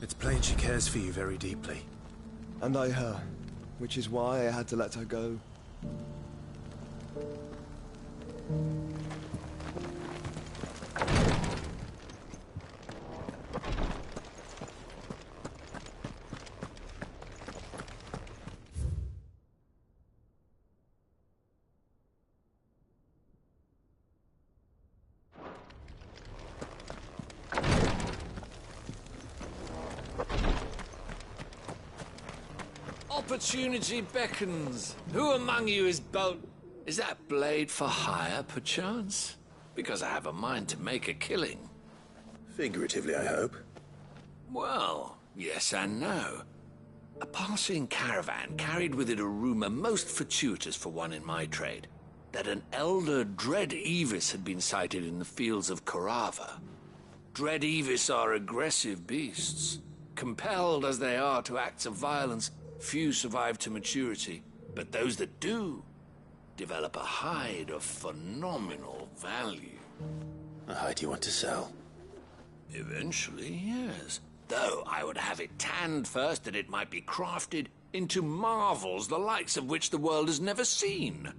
It's plain she cares for you very deeply. And I her, which is why I had to let her go. Opportunity beckons. Who among you is Is that blade for hire, perchance? Because I have a mind to make a killing. Figuratively, I hope. Well, yes and no. A passing caravan carried with it a rumor most fortuitous for one in my trade, that an elder Dread Evis had been sighted in the fields of Corava. Dread Evis are aggressive beasts. Compelled as they are to acts of violence, few survive to maturity, but those that do develop a hide of phenomenal value. A hide you want to sell? Eventually, yes. Though I would have it tanned first that it might be crafted into marvels the likes of which the world has never seen.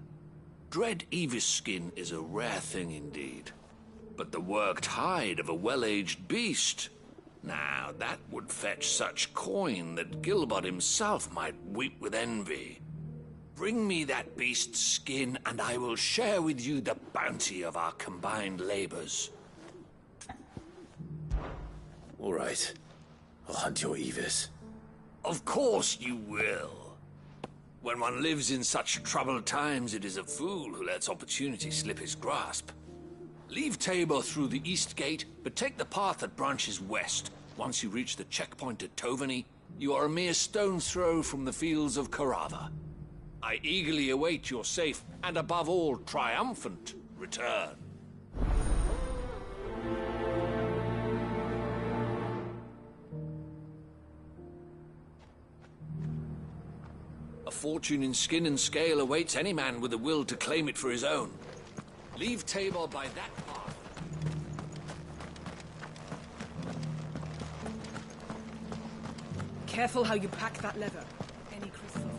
Dread Evis skin is a rare thing indeed. But the worked hide of a well-aged beast, now that would fetch such coin that Gilbert himself might weep with envy. Bring me that beast's skin, and I will share with you the bounty of our combined labors. All right. I'll hunt your Evis. Of course you will. When one lives in such troubled times, it is a fool who lets opportunity slip his grasp. Leave Tabor through the east gate, but take the path that branches west. Once you reach the checkpoint at Tovany, you are a mere stone's throw from the fields of Corava. I eagerly await your safe, and above all, triumphant return. A fortune in skin and scale awaits any man with the will to claim it for his own. Leave Tabor by that path. Careful how you pack that lever. Any crystal.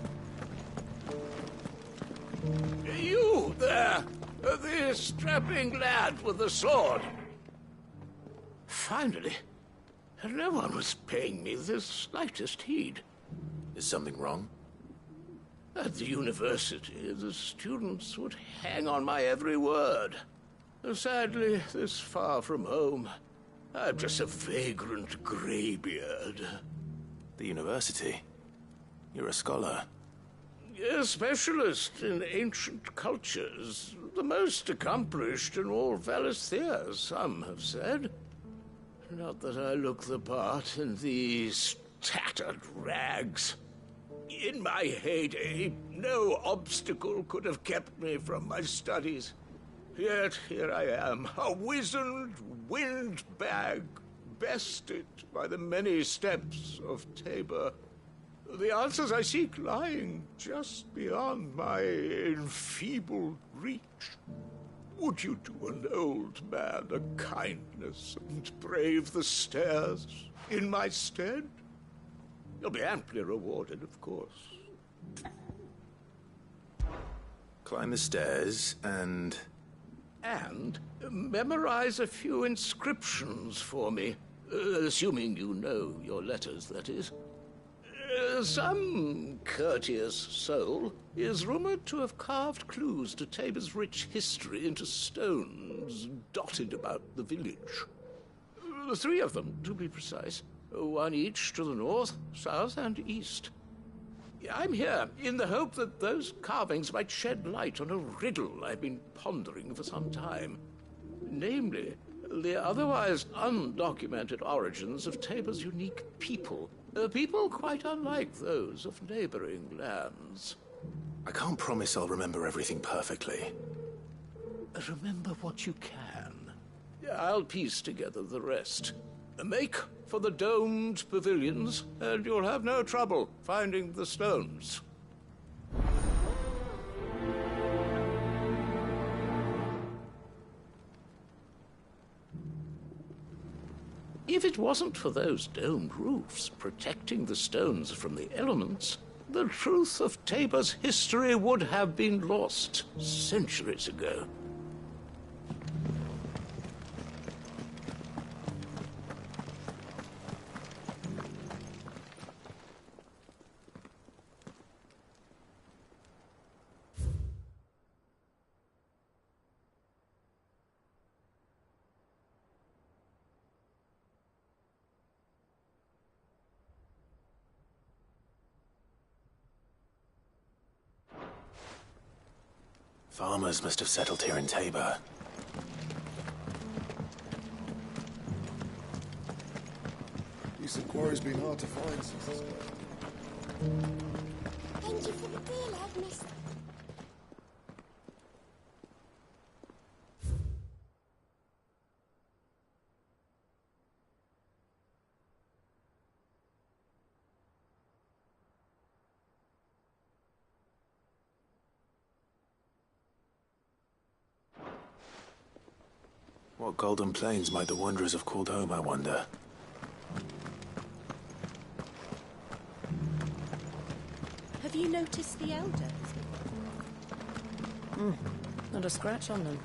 You there! The strapping lad with the sword. Finally, no one was paying me the slightest heed. Is something wrong? At the university, the students would hang on my every word. Sadly, this far from home, I'm just a vagrant greybeard. The university? You're a scholar. A specialist in ancient cultures. The most accomplished in all Valisthea, some have said. Not that I look the part in these tattered rags. In my heyday, no obstacle could have kept me from my studies. Yet here I am, a wizened windbag, bested by the many steps of Tabor. The answers I seek lying just beyond my enfeebled reach. Would you do an old man a kindness and brave the stairs in my stead? You'll be amply rewarded, of course. Climb the stairs and... And memorize a few inscriptions for me. Assuming you know your letters, that is. Some courteous soul is rumored to have carved clues to Tabor's rich history into stones dotted about the village. 3 of them, to be precise. 1 each to the north, south, and east. I'm here in the hope that those carvings might shed light on a riddle I've been pondering for some time. Namely, the otherwise undocumented origins of Tabor's unique people. People quite unlike those of neighboring lands. I can't promise I'll remember everything perfectly. Remember what you can. I'll piece together the rest. Make for the domed pavilions, and you'll have no trouble finding the stones. If it wasn't for those domed roofs protecting the stones from the elements, the truth of Tabor's history would have been lost centuries ago. Farmers must have settled here in Tabor. Decent quarry's been hard to find since this guy. Thank you for the deal, Agnes. What golden plains might the wanderers have called home, I wonder? Have you noticed the Elder? Not a scratch on them.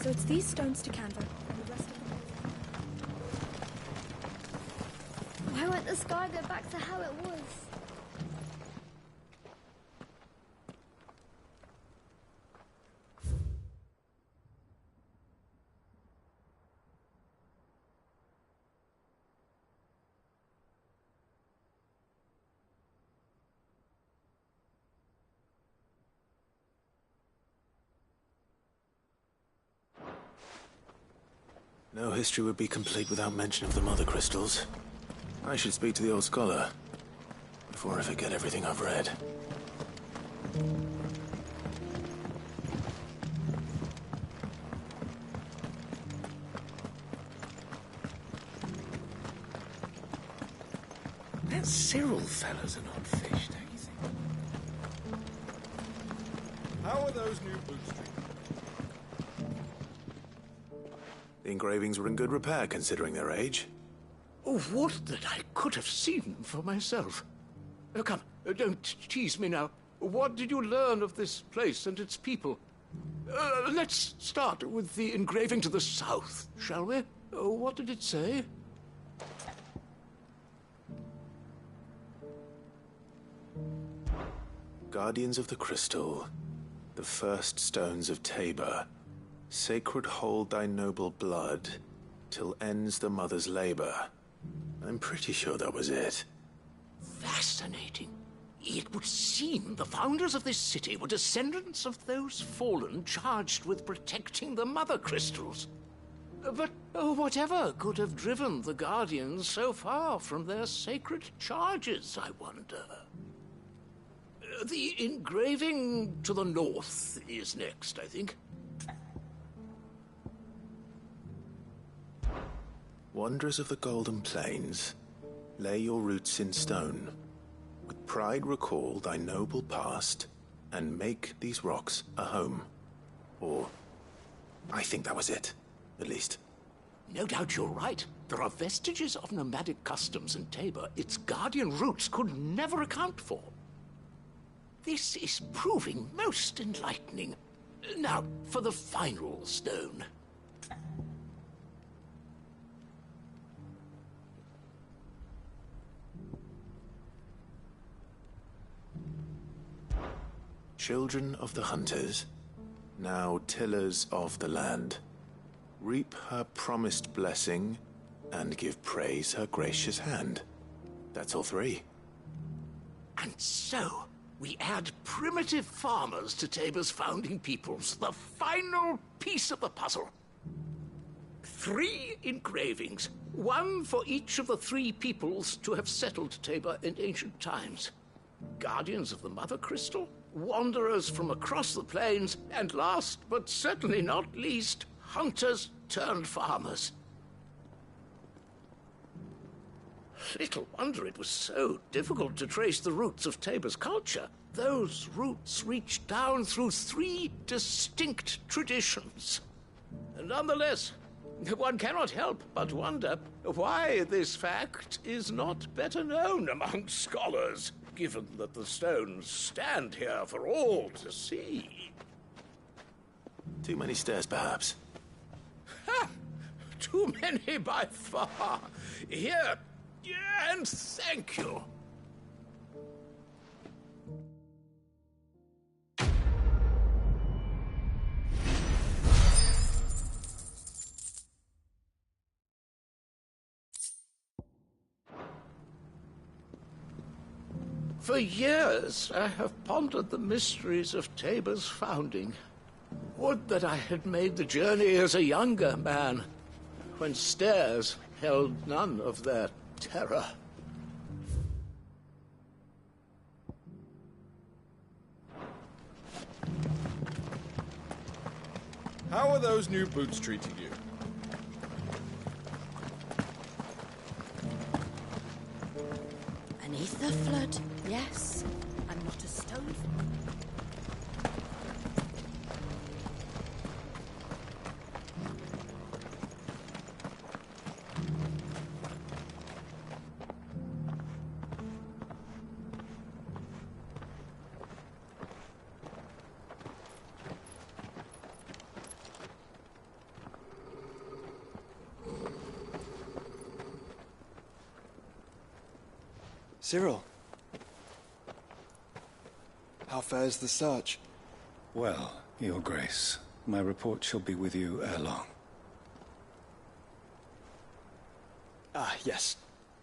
So it's these stones to Canva, and the rest of the... Why won't the sky go back to how it was? No history would be complete without mention of the Mother Crystals. I should speak to the old scholar before I forget everything I've read. That Cyril fellow's an odd fish, don't you How are those new boots treated? The engravings were in good repair considering their age. Oh, would that I could have seen them for myself. Come, don't tease me now. What did you learn of this place and its people? Let's start with the engraving to the south, shall we? What did it say? Guardians of the Crystal, the first stones of Tabor, sacred hold thy noble blood, till ends the mother's labor. I'm pretty sure that was it. Fascinating. It would seem the founders of this city were descendants of those fallen charged with protecting the mother crystals. But whatever could have driven the Guardians so far from their sacred charges, I wonder? The engraving to the north is next, I think. Wanderers of the Golden Plains, lay your roots in stone. With pride recall thy noble past, and make these rocks a home. Or, I think that was it, at least. No doubt you're right. There are vestiges of nomadic customs in Tabor its guardian roots could never account for. This is proving most enlightening. Now, for the final stone. Children of the hunters, now tillers of the land, reap her promised blessing and give praise her gracious hand. That's all three. And so, we add primitive farmers to Tabor's founding peoples, the final piece of the puzzle. 3 engravings, one for each of the 3 peoples to have settled Tabor in ancient times. Guardians of the Mother Crystal, wanderers from across the plains, and last but certainly not least, hunters turned farmers. Little wonder it was so difficult to trace the roots of Tabor's culture. Those roots reach down through 3 distinct traditions. Nonetheless, one cannot help but wonder why this fact is not better known among scholars, given that the stones stand here for all to see. Too many stairs, perhaps. Ha! Too many by far. Here, and thank you. For years, I have pondered the mysteries of Tabor's founding. Would that I had made the journey as a younger man, when stairs held none of their terror. How are those new boots treating you? Beneath the flood, yes. I'm not a stone. Cyril. How fares the search? Well, Your Grace, my report shall be with you ere long. Ah, yes.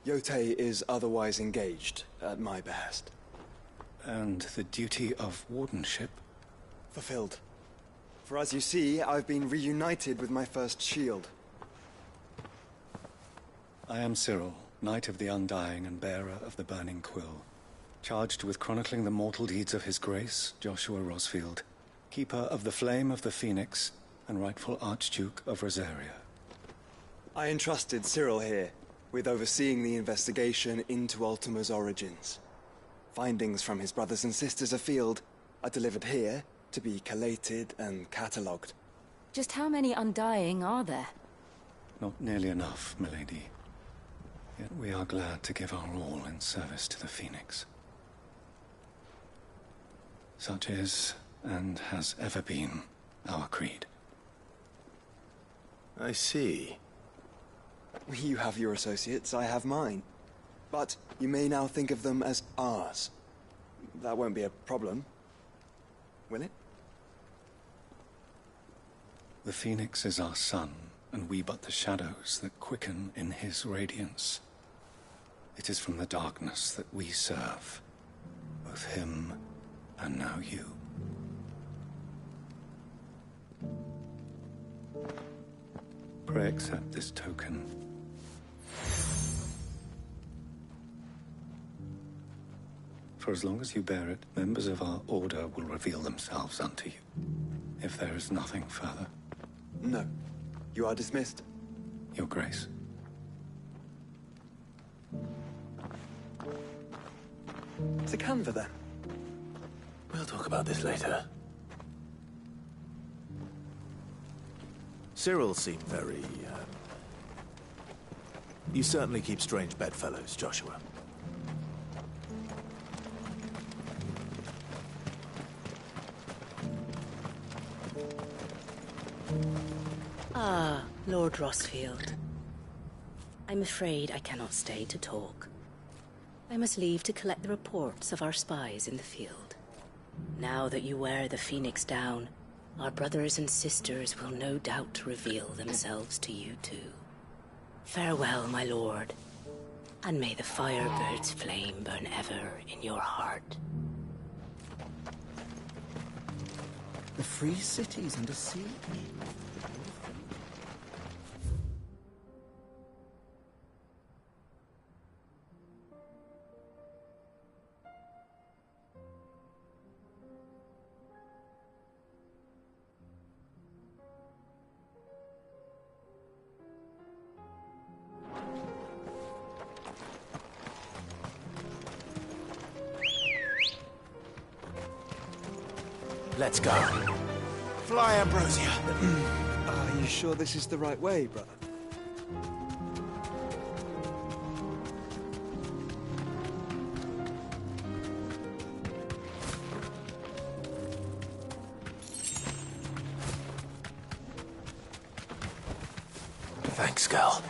Yotei is otherwise engaged, at my behest. And the duty of wardenship? Fulfilled. For as you see, I've been reunited with my first shield. I am Cyril, Knight of the Undying and bearer of the Burning Quill, charged with chronicling the mortal deeds of His Grace, Joshua Rosfield, Keeper of the Flame of the Phoenix, and rightful Archduke of Rosaria. I entrusted Cyril here with overseeing the investigation into Ultima's origins. Findings from his brothers and sisters afield are delivered here to be collated and catalogued. Just how many Undying are there? Not nearly enough, milady. Yet we are glad to give our all in service to the Phoenix. Such is, and has ever been, our creed. I see. You have your associates, I have mine. But you may now think of them as ours. That won't be a problem, will it? The Phoenix is our sun, and we but the shadows that quicken in his radiance. It is from the darkness that we serve, both him and now you. Pray accept this token. For as long as you bear it, members of our order will reveal themselves unto you. If there is nothing further. No. You are dismissed. Your Grace. To Canva, then. We'll talk about this later. Cyril seemed very, You certainly keep strange bedfellows, Joshua. Ah, Lord Rosfield. I'm afraid I cannot stay to talk. I must leave to collect the reports of our spies in the field. Now that you wear the Phoenix down, our brothers and sisters will no doubt reveal themselves to you too. Farewell, my lord, and may the Firebird's flame burn ever in your heart. The free city's under siege. Let's go. Fly, Ambrosia. Are you sure this is the right way, brother? Thanks, Gal.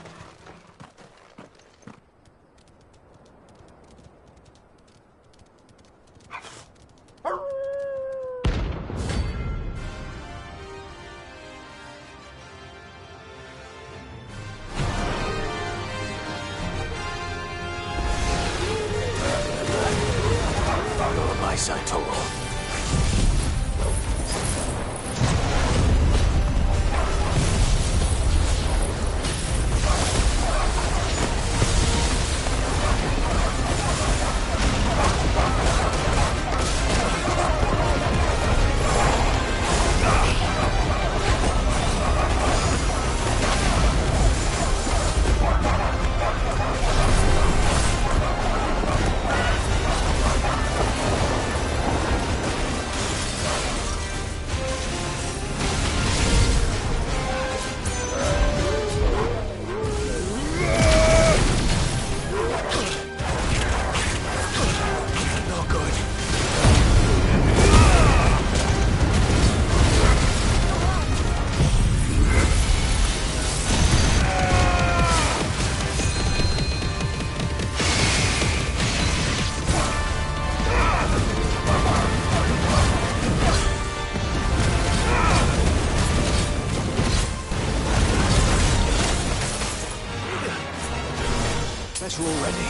Better already.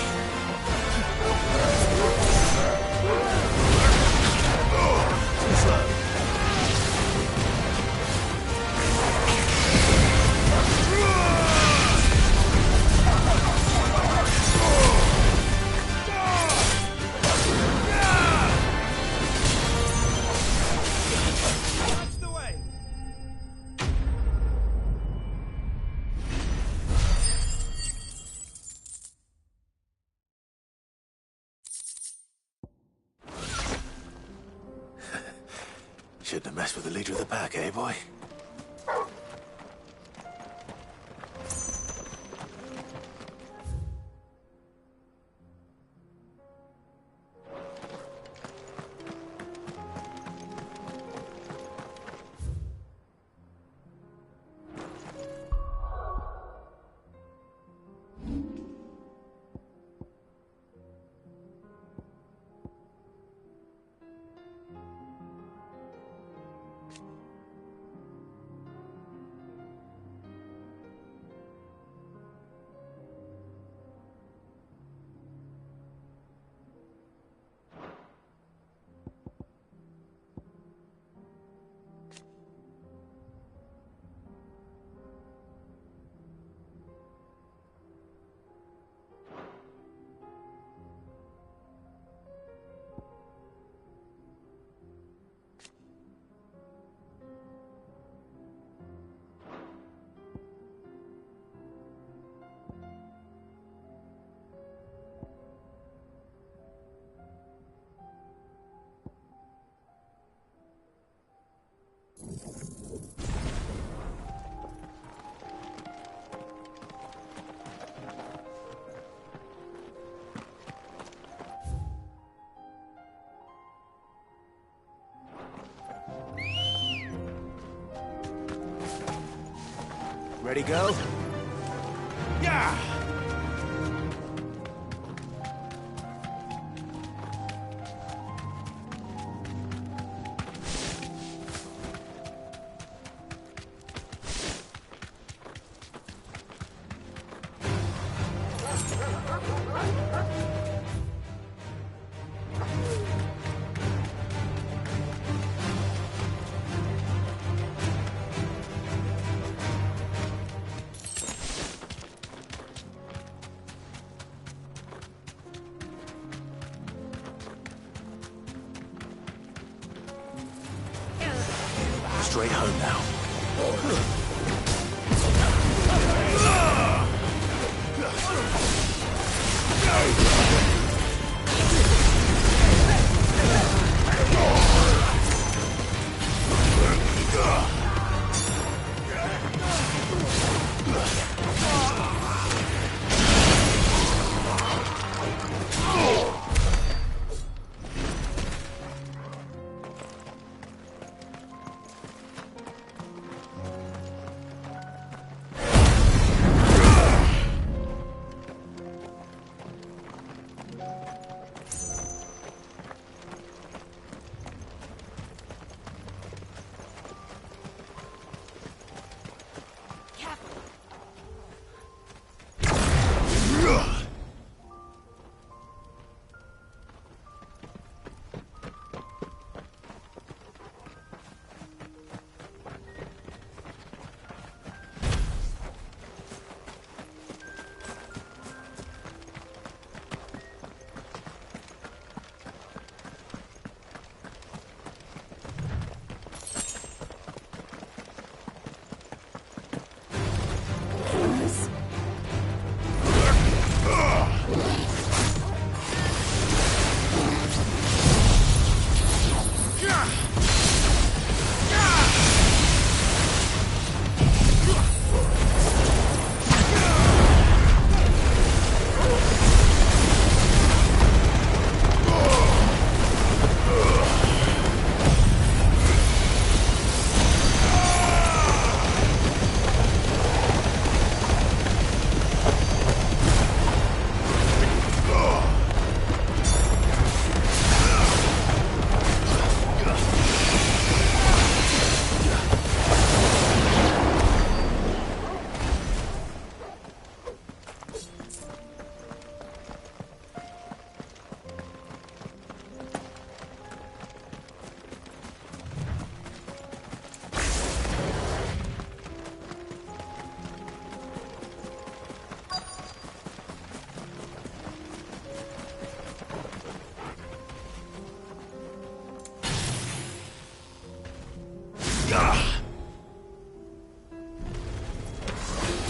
Too slow. Shouldn't have messed with the leader of the pack, eh, boy? Ready, go? Yeah! Straight home now.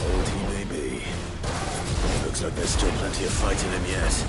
Old he may be. Looks like there's still plenty of fight in him yet.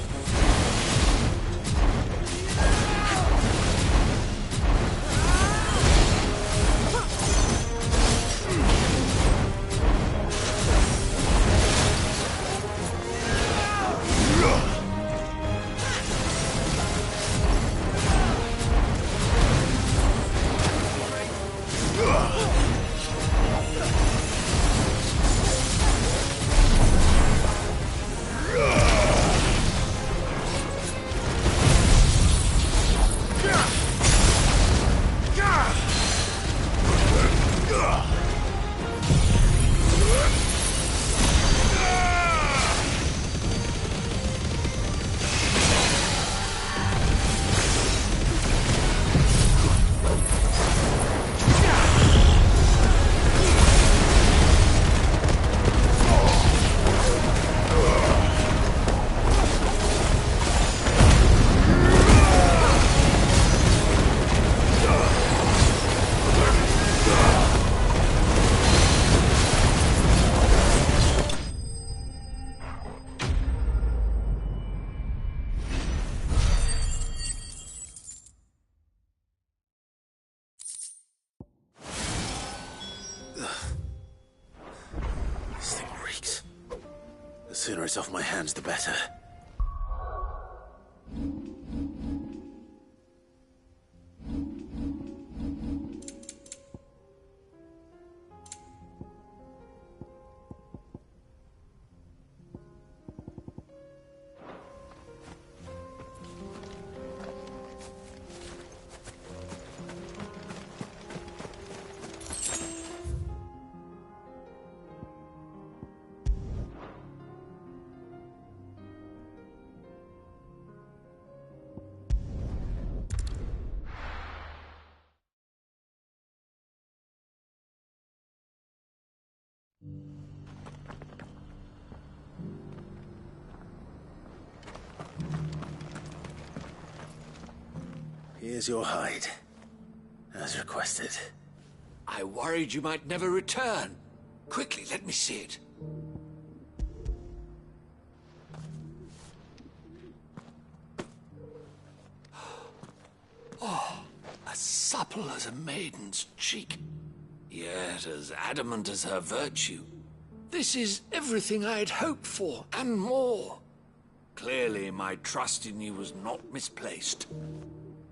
sooner it's off my hands, the better. Here's your hide, as requested. I worried you might never return. Quickly, let me see it. Oh, as supple as a maiden's cheek, yet as adamant as her virtue. This is everything I had hoped for, and more. Clearly, my trust in you was not misplaced.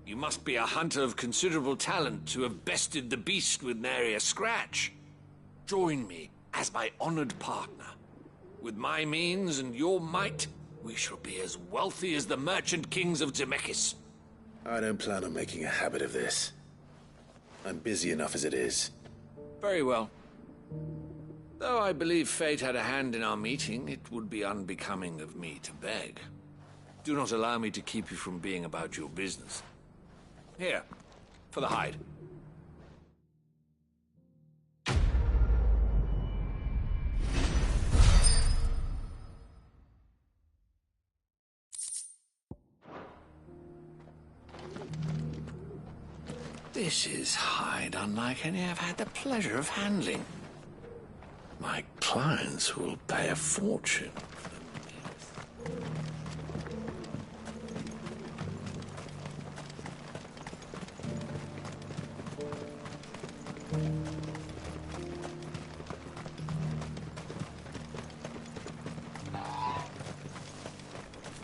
You must be a hunter of considerable talent to have bested the beast with nary a scratch. Join me as my honored partner. With my means and your might, we shall be as wealthy as the merchant kings of Zemeckis. I don't plan on making a habit of this. I'm busy enough as it is. Very well. Though I believe fate had a hand in our meeting, it would be unbecoming of me to beg. Do not allow me to keep you from being about your business. Here, for the hide. This is hide unlike any I've had the pleasure of handling. My clients will pay a fortune.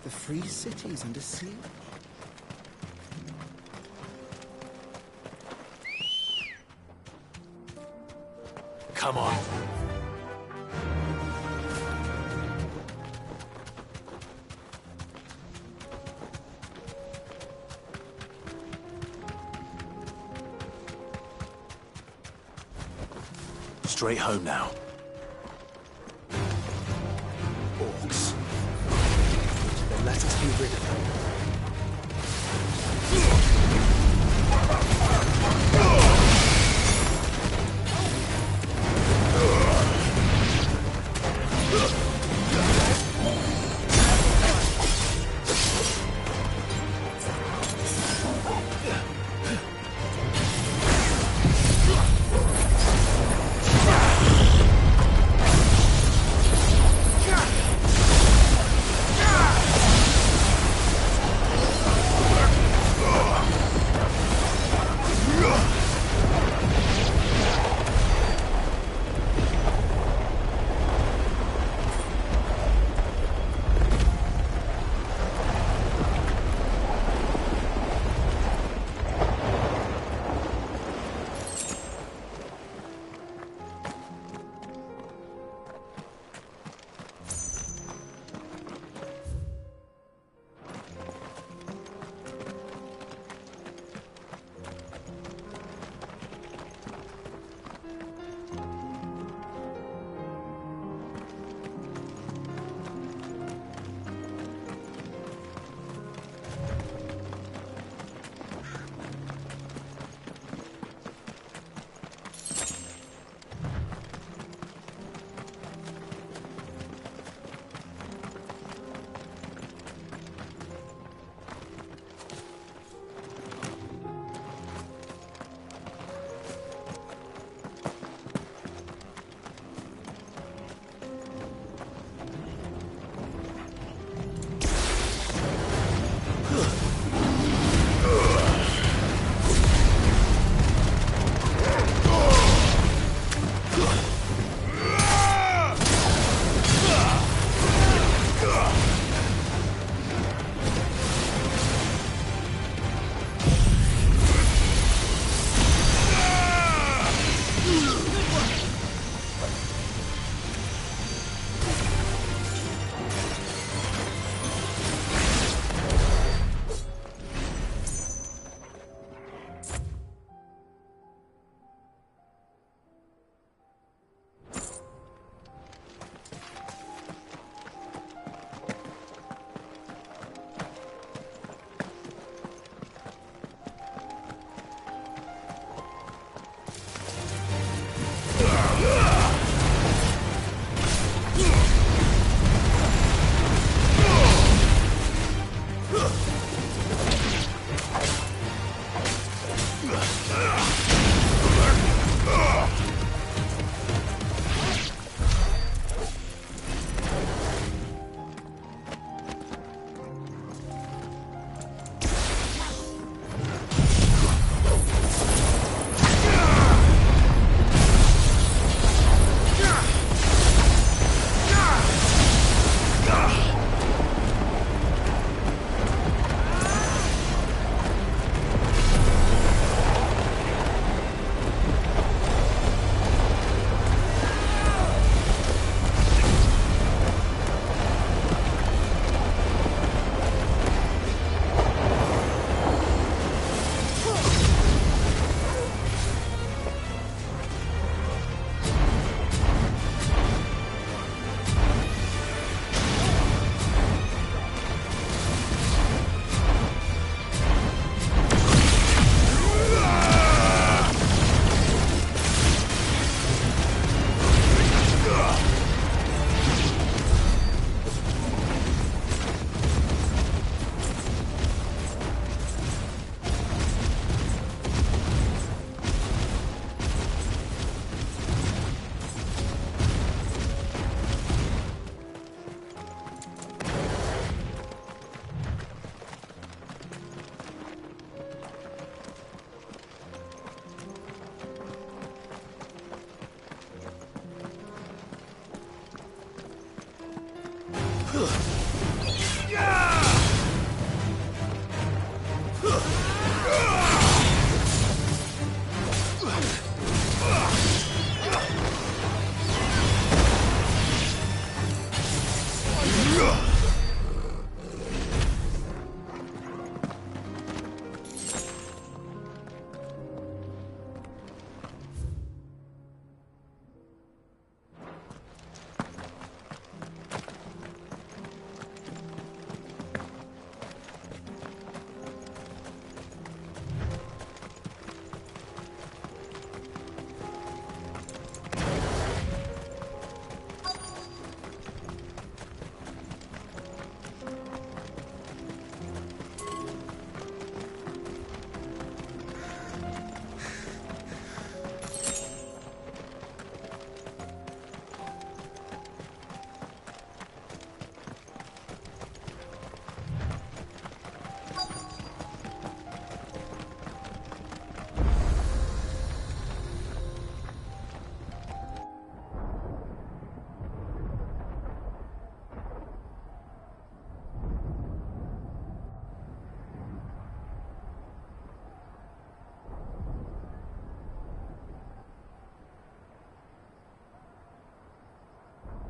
The free city's under siege. Come on. Straight home now. Orcs. Then let us be rid of them.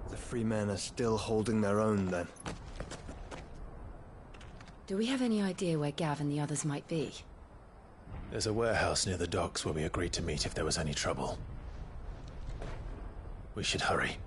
The free men are still holding their own, then. Do we have any idea where Gav and the others might be? There's a warehouse near the docks where we agreed to meet if there was any trouble. We should hurry.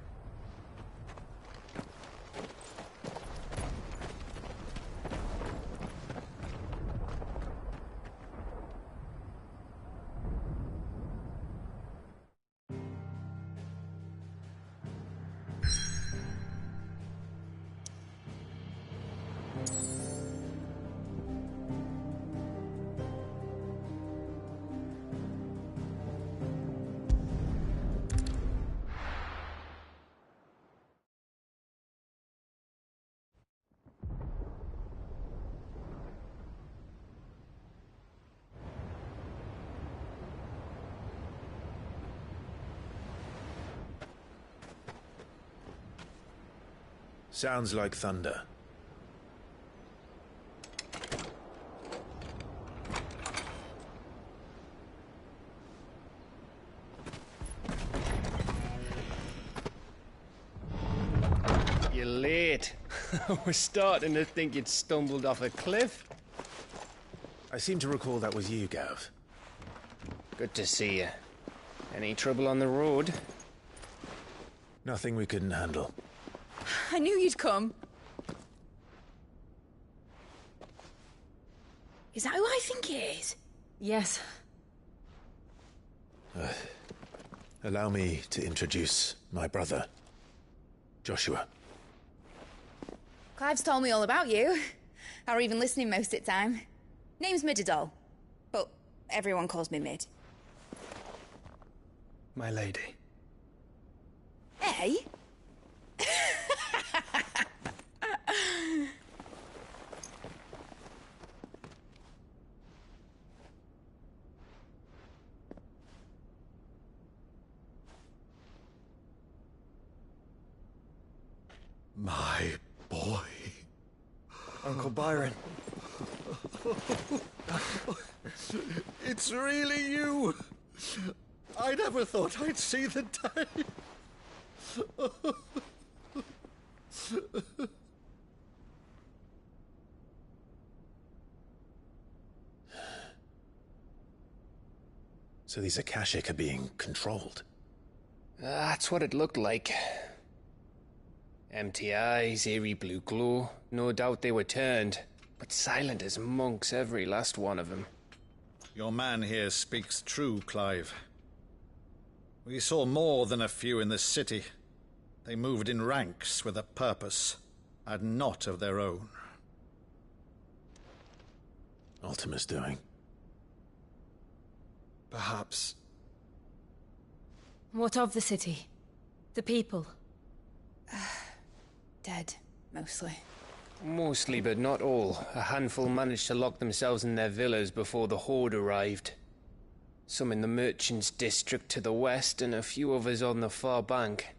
Sounds like thunder. You're late. We're starting to think you'd stumbled off a cliff. I seem to recall that was you, Gav. Good to see you. Any trouble on the road? Nothing we couldn't handle. I knew you'd come. Is that who I think it is? Yes. Allow me to introduce my brother, Joshua. Clive's told me all about you. Or even listening most of the time. Name's Midadol. But Everyone calls me Mid. My lady. Eh? My boy. Uncle Byron. It's really you. I never thought I'd see the day. So these Akashic are being controlled? That's what it looked like. Empty eyes, eerie blue glow. No doubt they were turned, but silent as monks, every last one of them. Your man here speaks true, Clive. We saw more than a few in this city. They moved in ranks with a purpose, and not of their own. Ultima's doing. Perhaps. What of the city? The people? Dead, mostly. Mostly, but not all. A handful managed to lock themselves in their villas before the Horde arrived. Some in the Merchants' District to the west, and a few others on the far bank.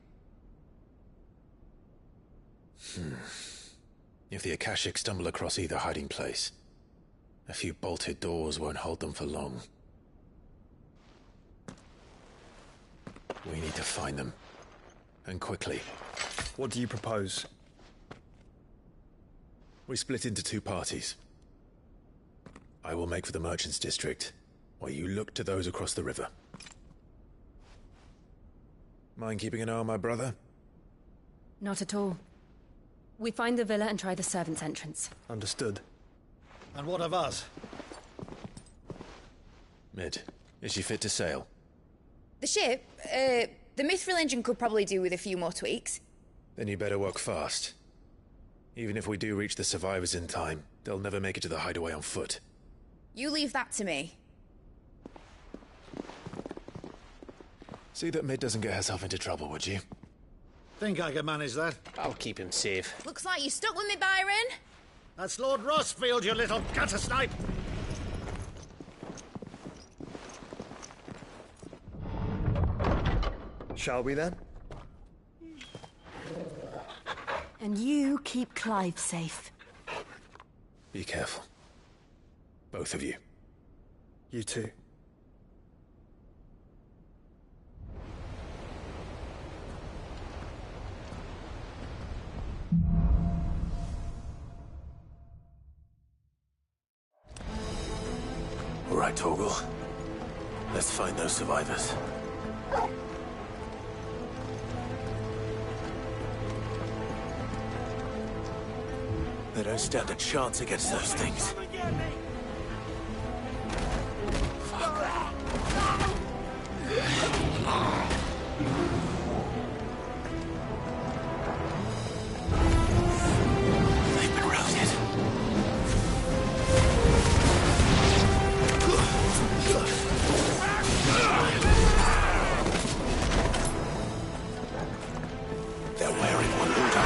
If the Akashic stumble across either hiding place, a few bolted doors won't hold them for long. We need to find them. And quickly. What do you propose? We split into two parties. I will make for the Merchants' District, while you look to those across the river. Mind keeping an eye on my brother? Not at all. We find the villa and try the servants' entrance. Understood. And what of us? Mid, is she fit to sail? The ship, the Mithril engine could probably do with a few more tweaks. Then you better work fast. Even if we do reach the survivors in time, they'll never make it to the hideaway on foot. You leave that to me. See that Mid doesn't get herself into trouble, would you? Think I can manage that? I'll keep him safe. Looks like you stuck with me, Byron. That's Lord Rossfield, you little gutter snipe! Shall we then? And you keep Clive safe. Be careful. Both of you. You too. All right, Torgal. Let's find those survivors. They don't stand a chance against those things. They've been routed. They're wearing one order.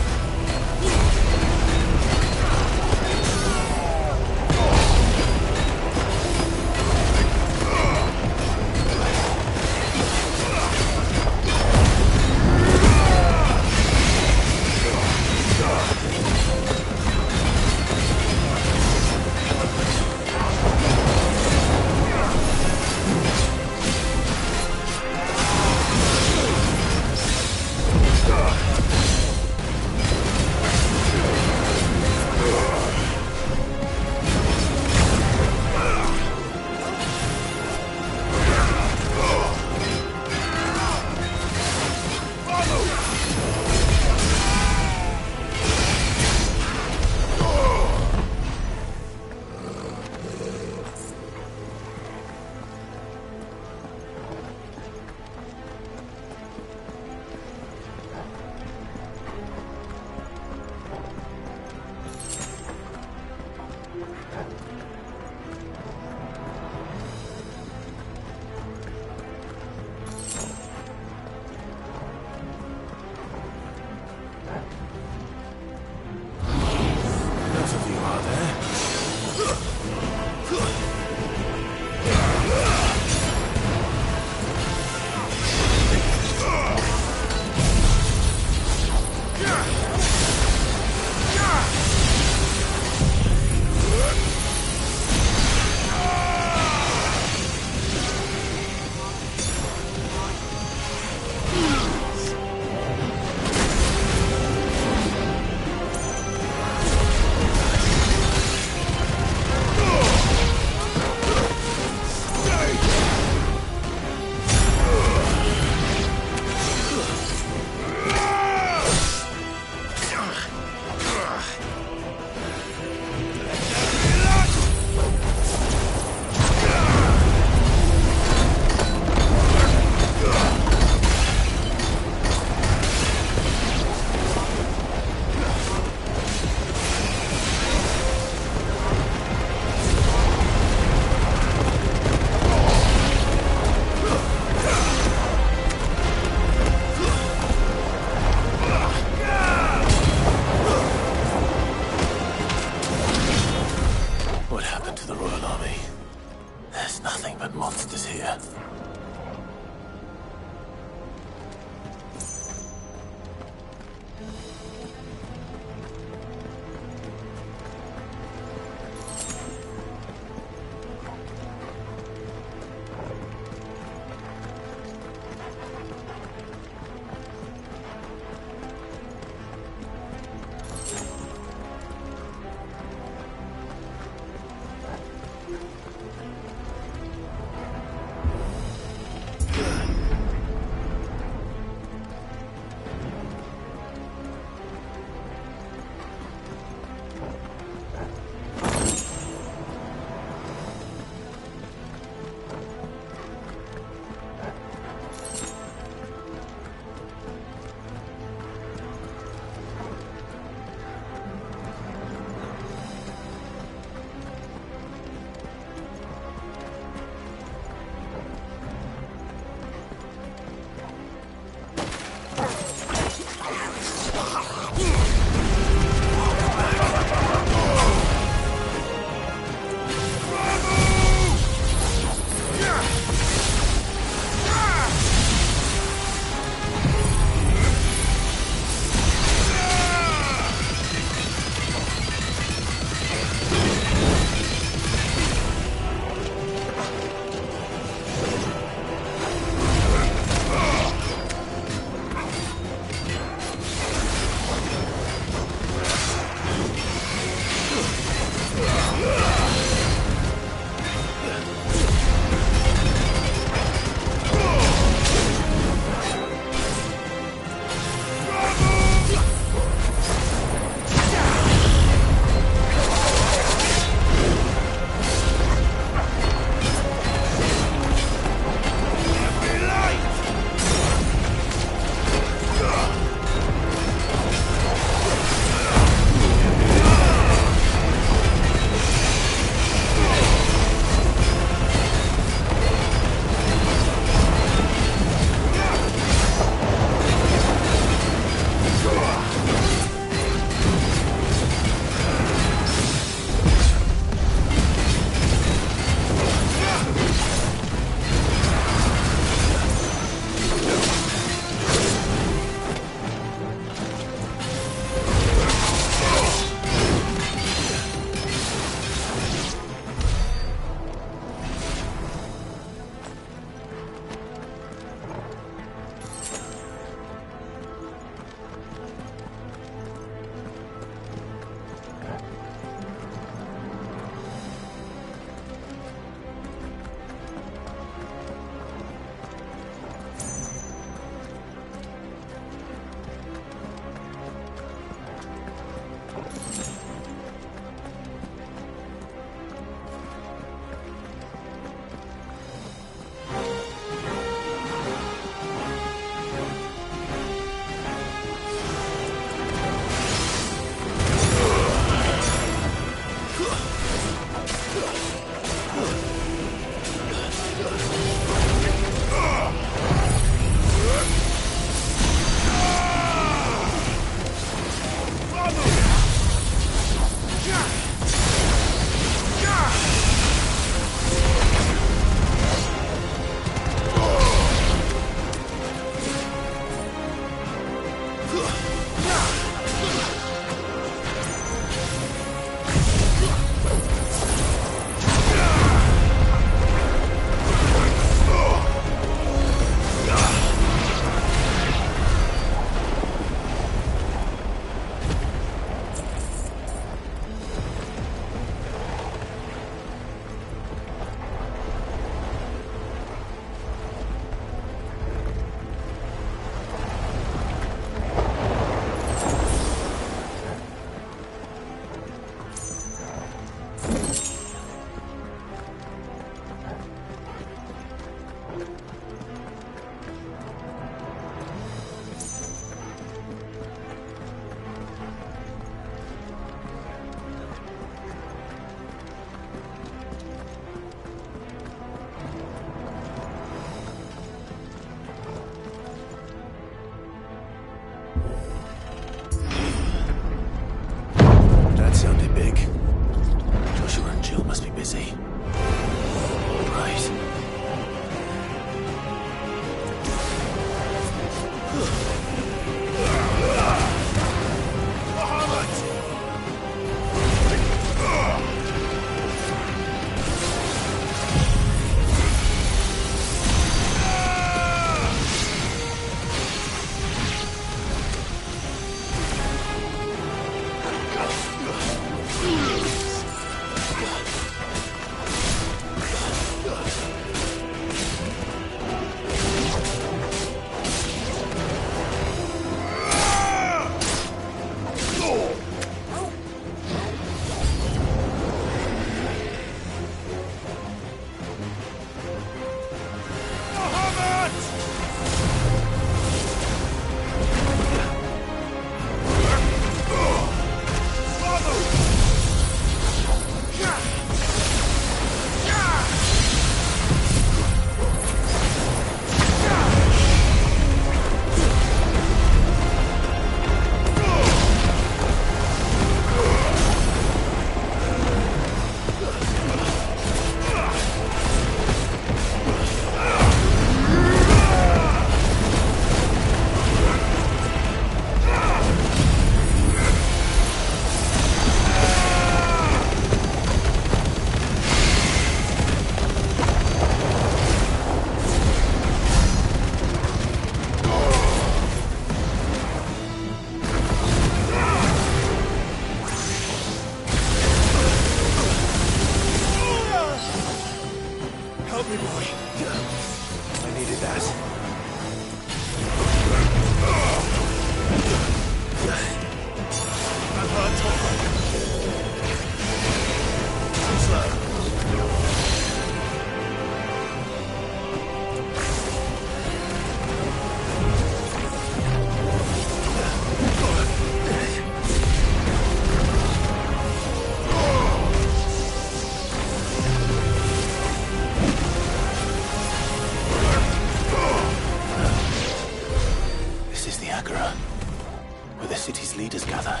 gather.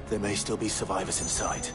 There may still be survivors inside.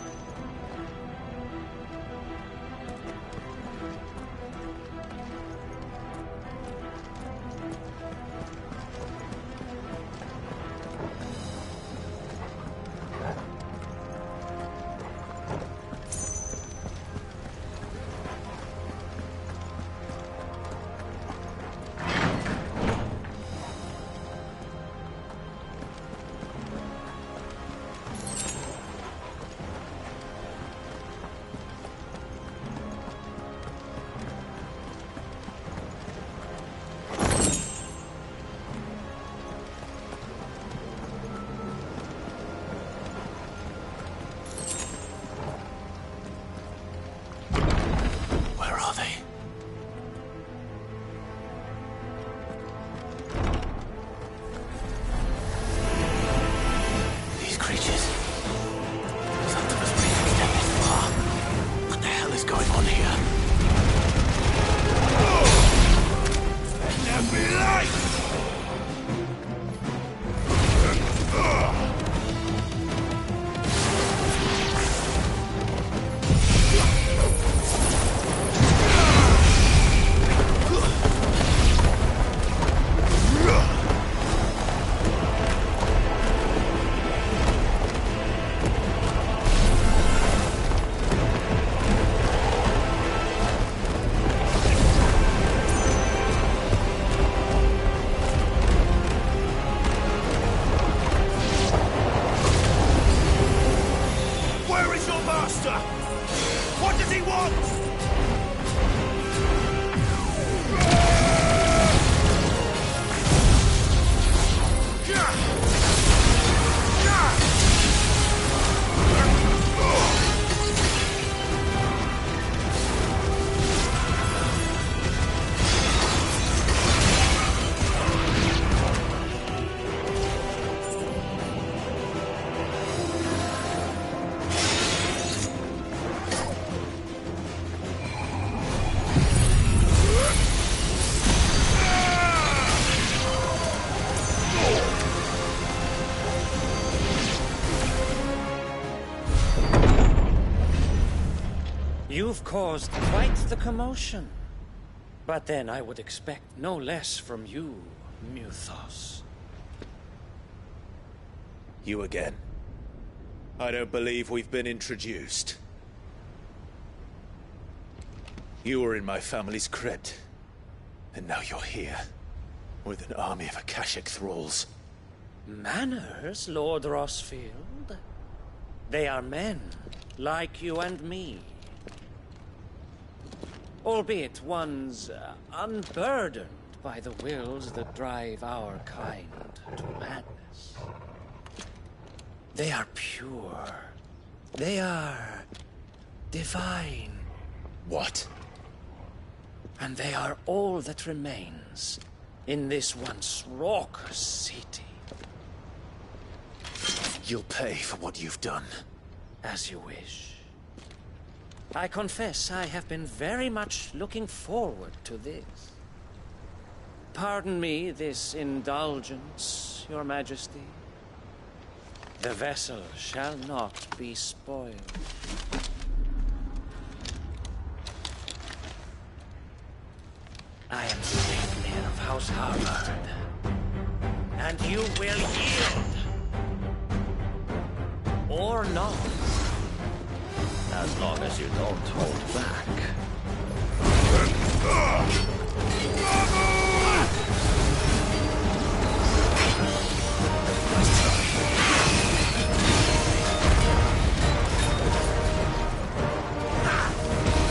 You've caused quite the commotion. But then I would expect no less from you, Muthos. You again. I don't believe we've been introduced. You were in my family's crypt. And now you're here. With an army of Akashic thralls. Manners, Lord Rosfield? They are men, like you and me. Albeit ones unburdened by the wills that drive our kind to madness. They are pure. They are divine. What? And they are all that remains in this once raucous city. You'll pay for what you've done. As you wish. I confess I have been very much looking forward to this. Pardon me this indulgence, Your Majesty. The vessel shall not be spoiled. I am Sigmund of House Harvard, and you will yield. Or not. As long as you don't hold back.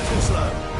Too slow.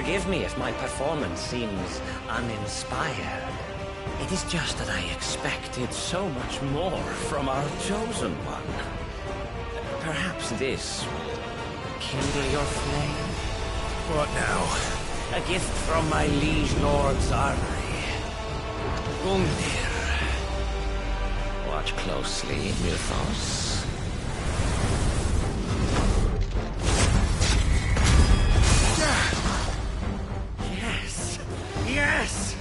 Forgive me if my performance seems uninspired. It is just that I expected so much more from our chosen one. Perhaps this will kindle your flame? What now? A gift from my liege lord's armory. Gungnir. Watch closely, Mythos. Yes! Yes!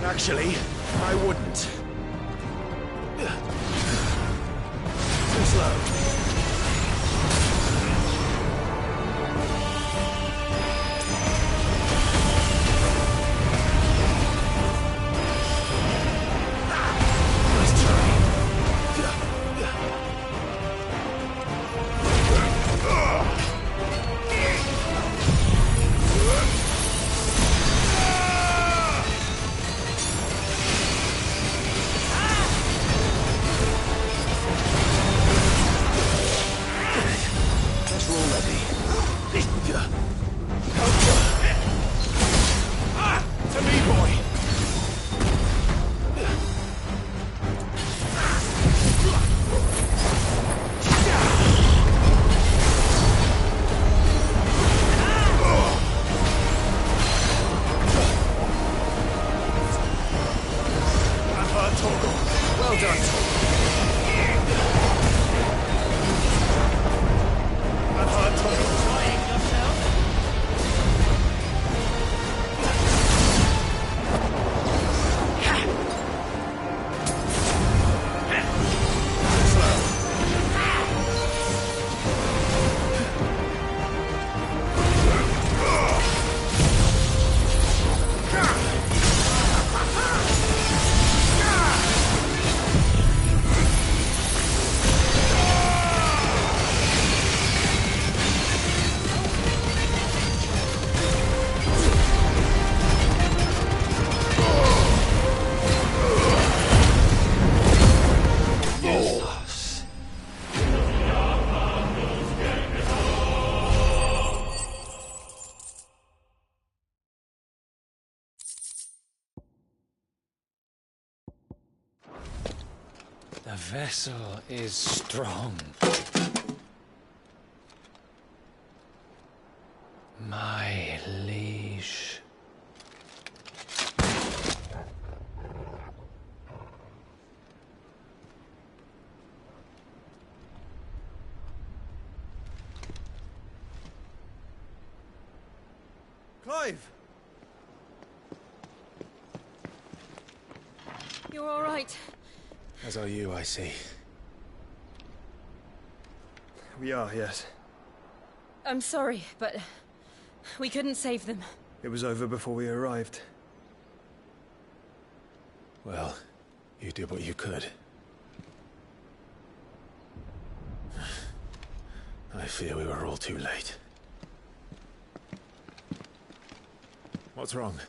Actually, I wouldn't. Too slow. The vessel is strong. My liege. Clive! You're all right. As are you, I see. We are, yes. I'm sorry, but we couldn't save them. It was over before we arrived. Well, you did what you could. I fear we were all too late. What's wrong?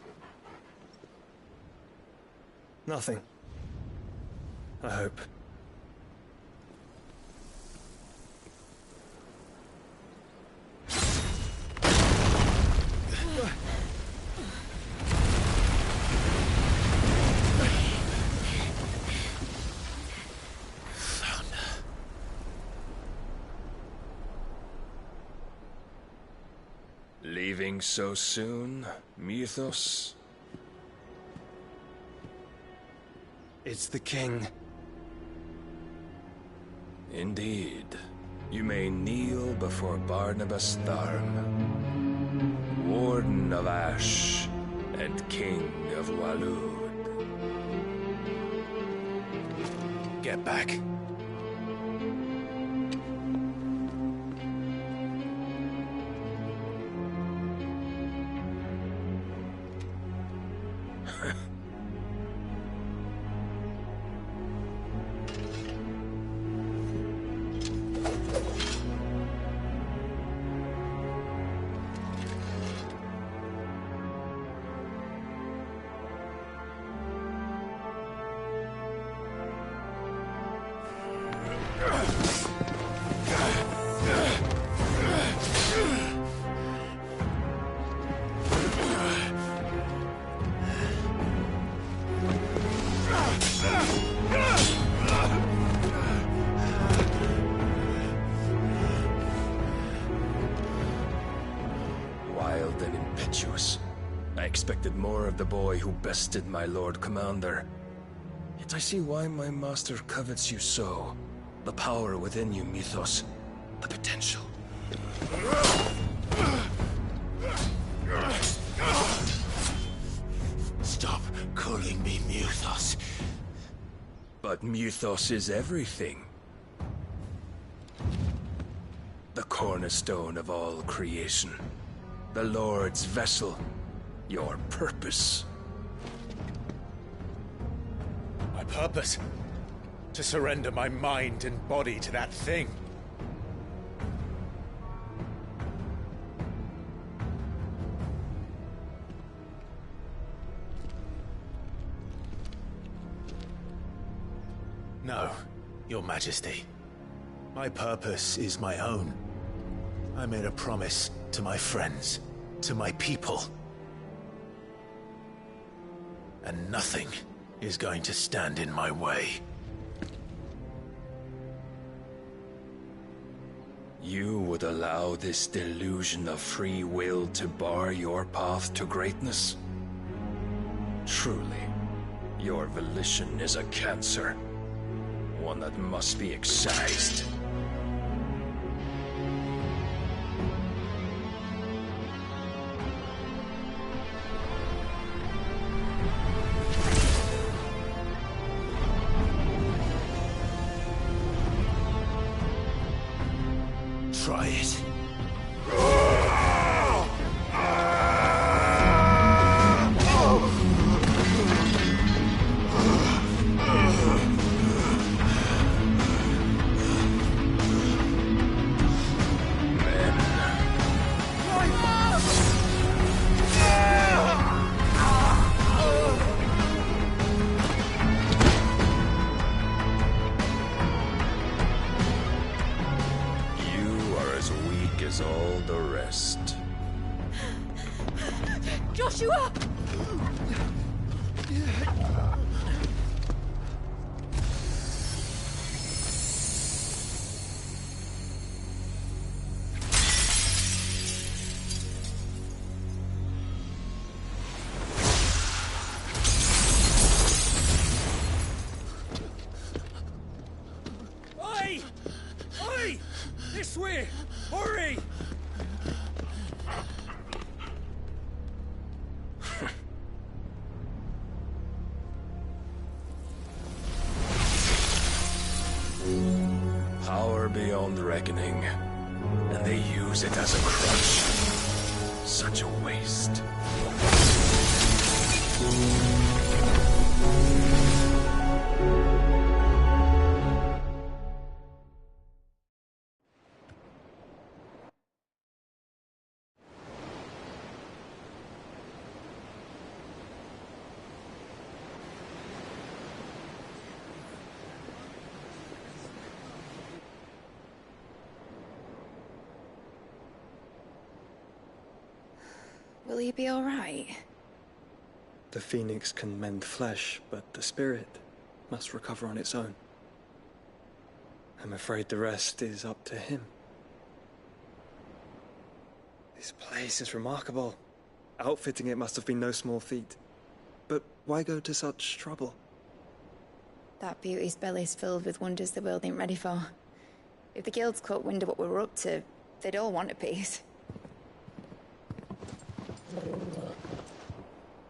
Nothing. I hope. Leaving so soon, Mythos? It's the king. Indeed. You may kneel before Barnabas Tharm, Warden of Ash and King of Waloed. Get back. Wild and impetuous. I expected more of the boy who bested my Lord Commander. Yet I see why my master covets you so. The power within you, Mythos. The potential. Stop calling me Mythos. But Mythos is everything. The cornerstone of all creation. The Lord's vessel. Your purpose. My purpose? To surrender my mind and body to that thing. No, Your Majesty. My purpose is my own. I made a promise to my friends, to my people. And nothing is going to stand in my way. You would allow this delusion of free will to bar your path to greatness? Truly, your volition is a cancer. One that must be excised. Try it. As all the rest. Joshua! Oi! Oi! This way! Hurry! Power beyond reckoning, and they use it as a crutch. Such a waste. Will he be all right? The phoenix can mend flesh, but the spirit must recover on its own. I'm afraid the rest is up to him. This place is remarkable. Outfitting it must have been no small feat. But why go to such trouble? That beauty's belly's filled with wonders the world ain't ready for. If the guilds caught wind of what we were up to, they'd all want a piece.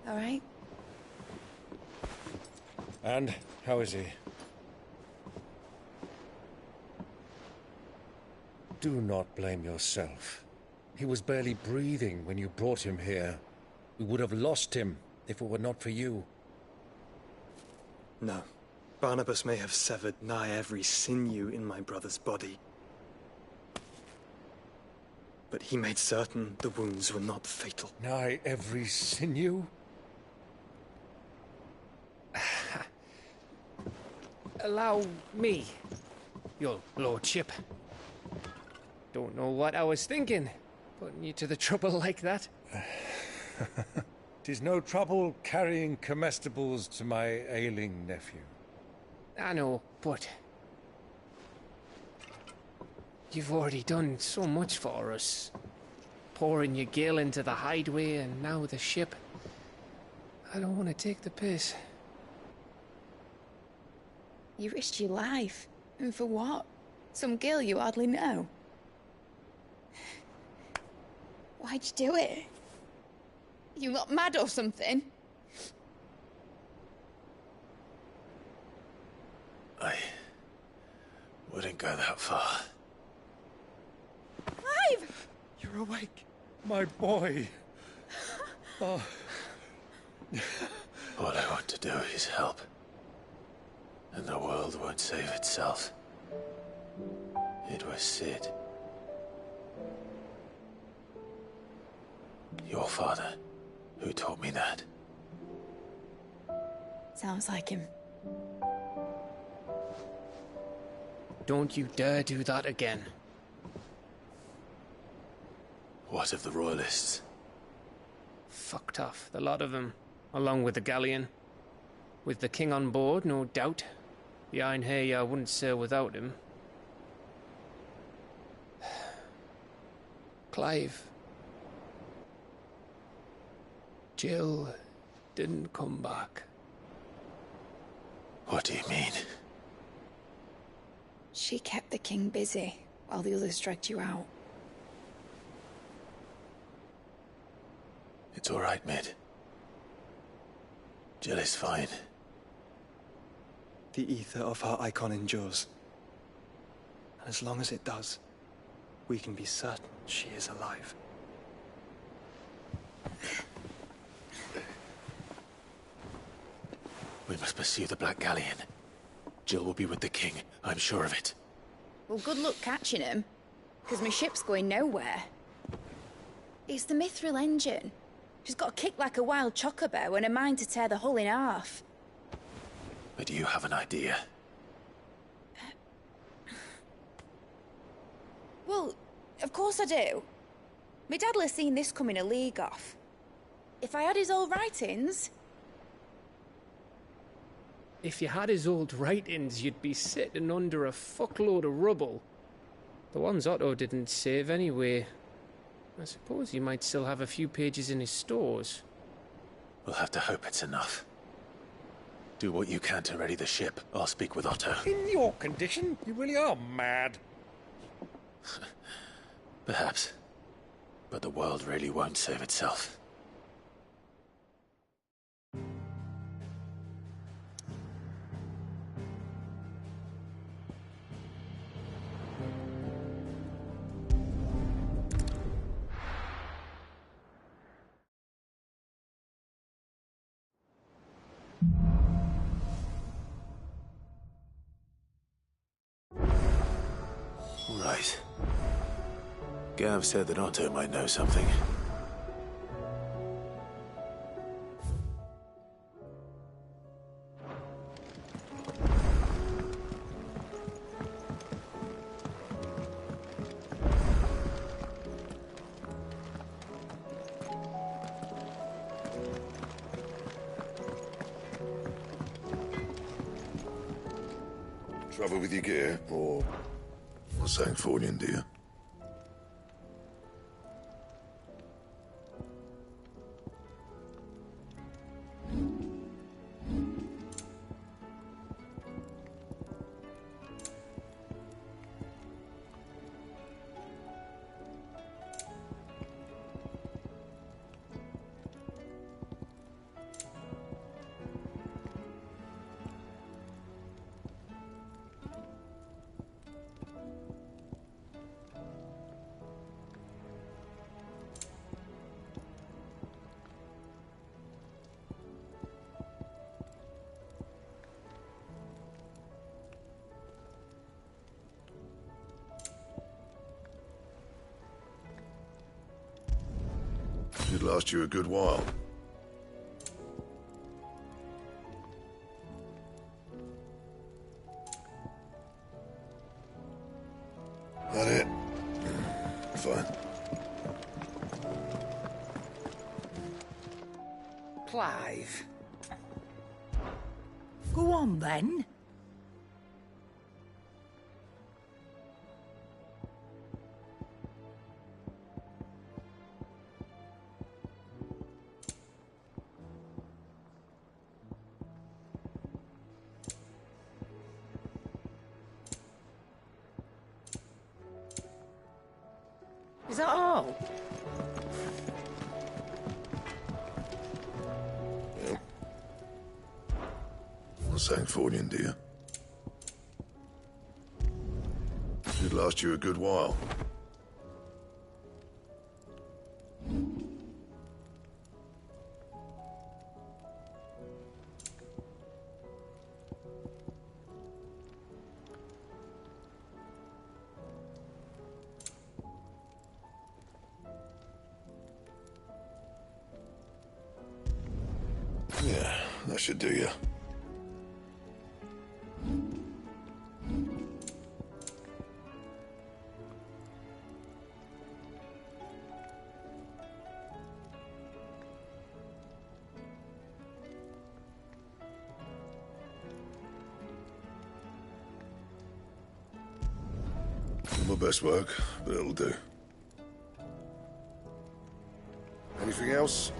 All right? And how is he? Do not blame yourself. He was barely breathing when you brought him here. We would have lost him if it were not for you. No. Barnabas may have severed nigh every sinew in my brother's body. But he made certain the wounds were not fatal. Nigh every sinew? Allow me, your lordship. Don't know what I was thinking, putting you to the trouble like that. 'Tis no trouble carrying comestibles to my ailing nephew. I know, but you've already done so much for us. Pouring your gil into the hideaway and now the ship. I don't want to take the piss. You risked your life. And for what? Some girl you hardly know. Why'd you do it? You got mad or something? I wouldn't go that far. Clive! You're awake, my boy. Oh. All I want to do is help. And the world won't save itself. It was Sid. Your father, who taught me that. Sounds like him. Don't you dare do that again. What of the Royalists? Fucked off, the lot of them, along with the galleon. With the king on board, no doubt. The Iron Hair wouldn't sail without him. Clive. Jill didn't come back. What do you mean? She kept the king busy while the others dragged you out. It's all right, Mid. Jill is fine. The ether of her icon endures. And as long as it does, we can be certain she is alive. We must pursue the Black Galleon. Jill will be with the king, I'm sure of it. Well, good luck catching him, because my ship's going nowhere. It's the Mithril engine. She's got a kick like a wild chocobo and a mind to tear the hull in half. But do you have an idea? Well, of course I do. My dad'll have seen this coming a league off. If I had his old writings... If you had his old writings, you'd be sitting under a fuckload of rubble. The ones Otto didn't save anyway. I suppose he might still have a few pages in his stores. We'll have to hope it's enough. Do what you can to ready the ship. I'll speak with Otto. In your condition, you really are mad. Perhaps. But the world really won't save itself. Right. Gav said that Otto might know something. Trouble with your gear, or something for you, dear? Should last you a good while. That it? Fine. Clive. Go on, then. Is that all? Yeah. Something for you, dear? Should last you a good while. Yeah, that should do you. Not my best work, but it'll do. Anything else?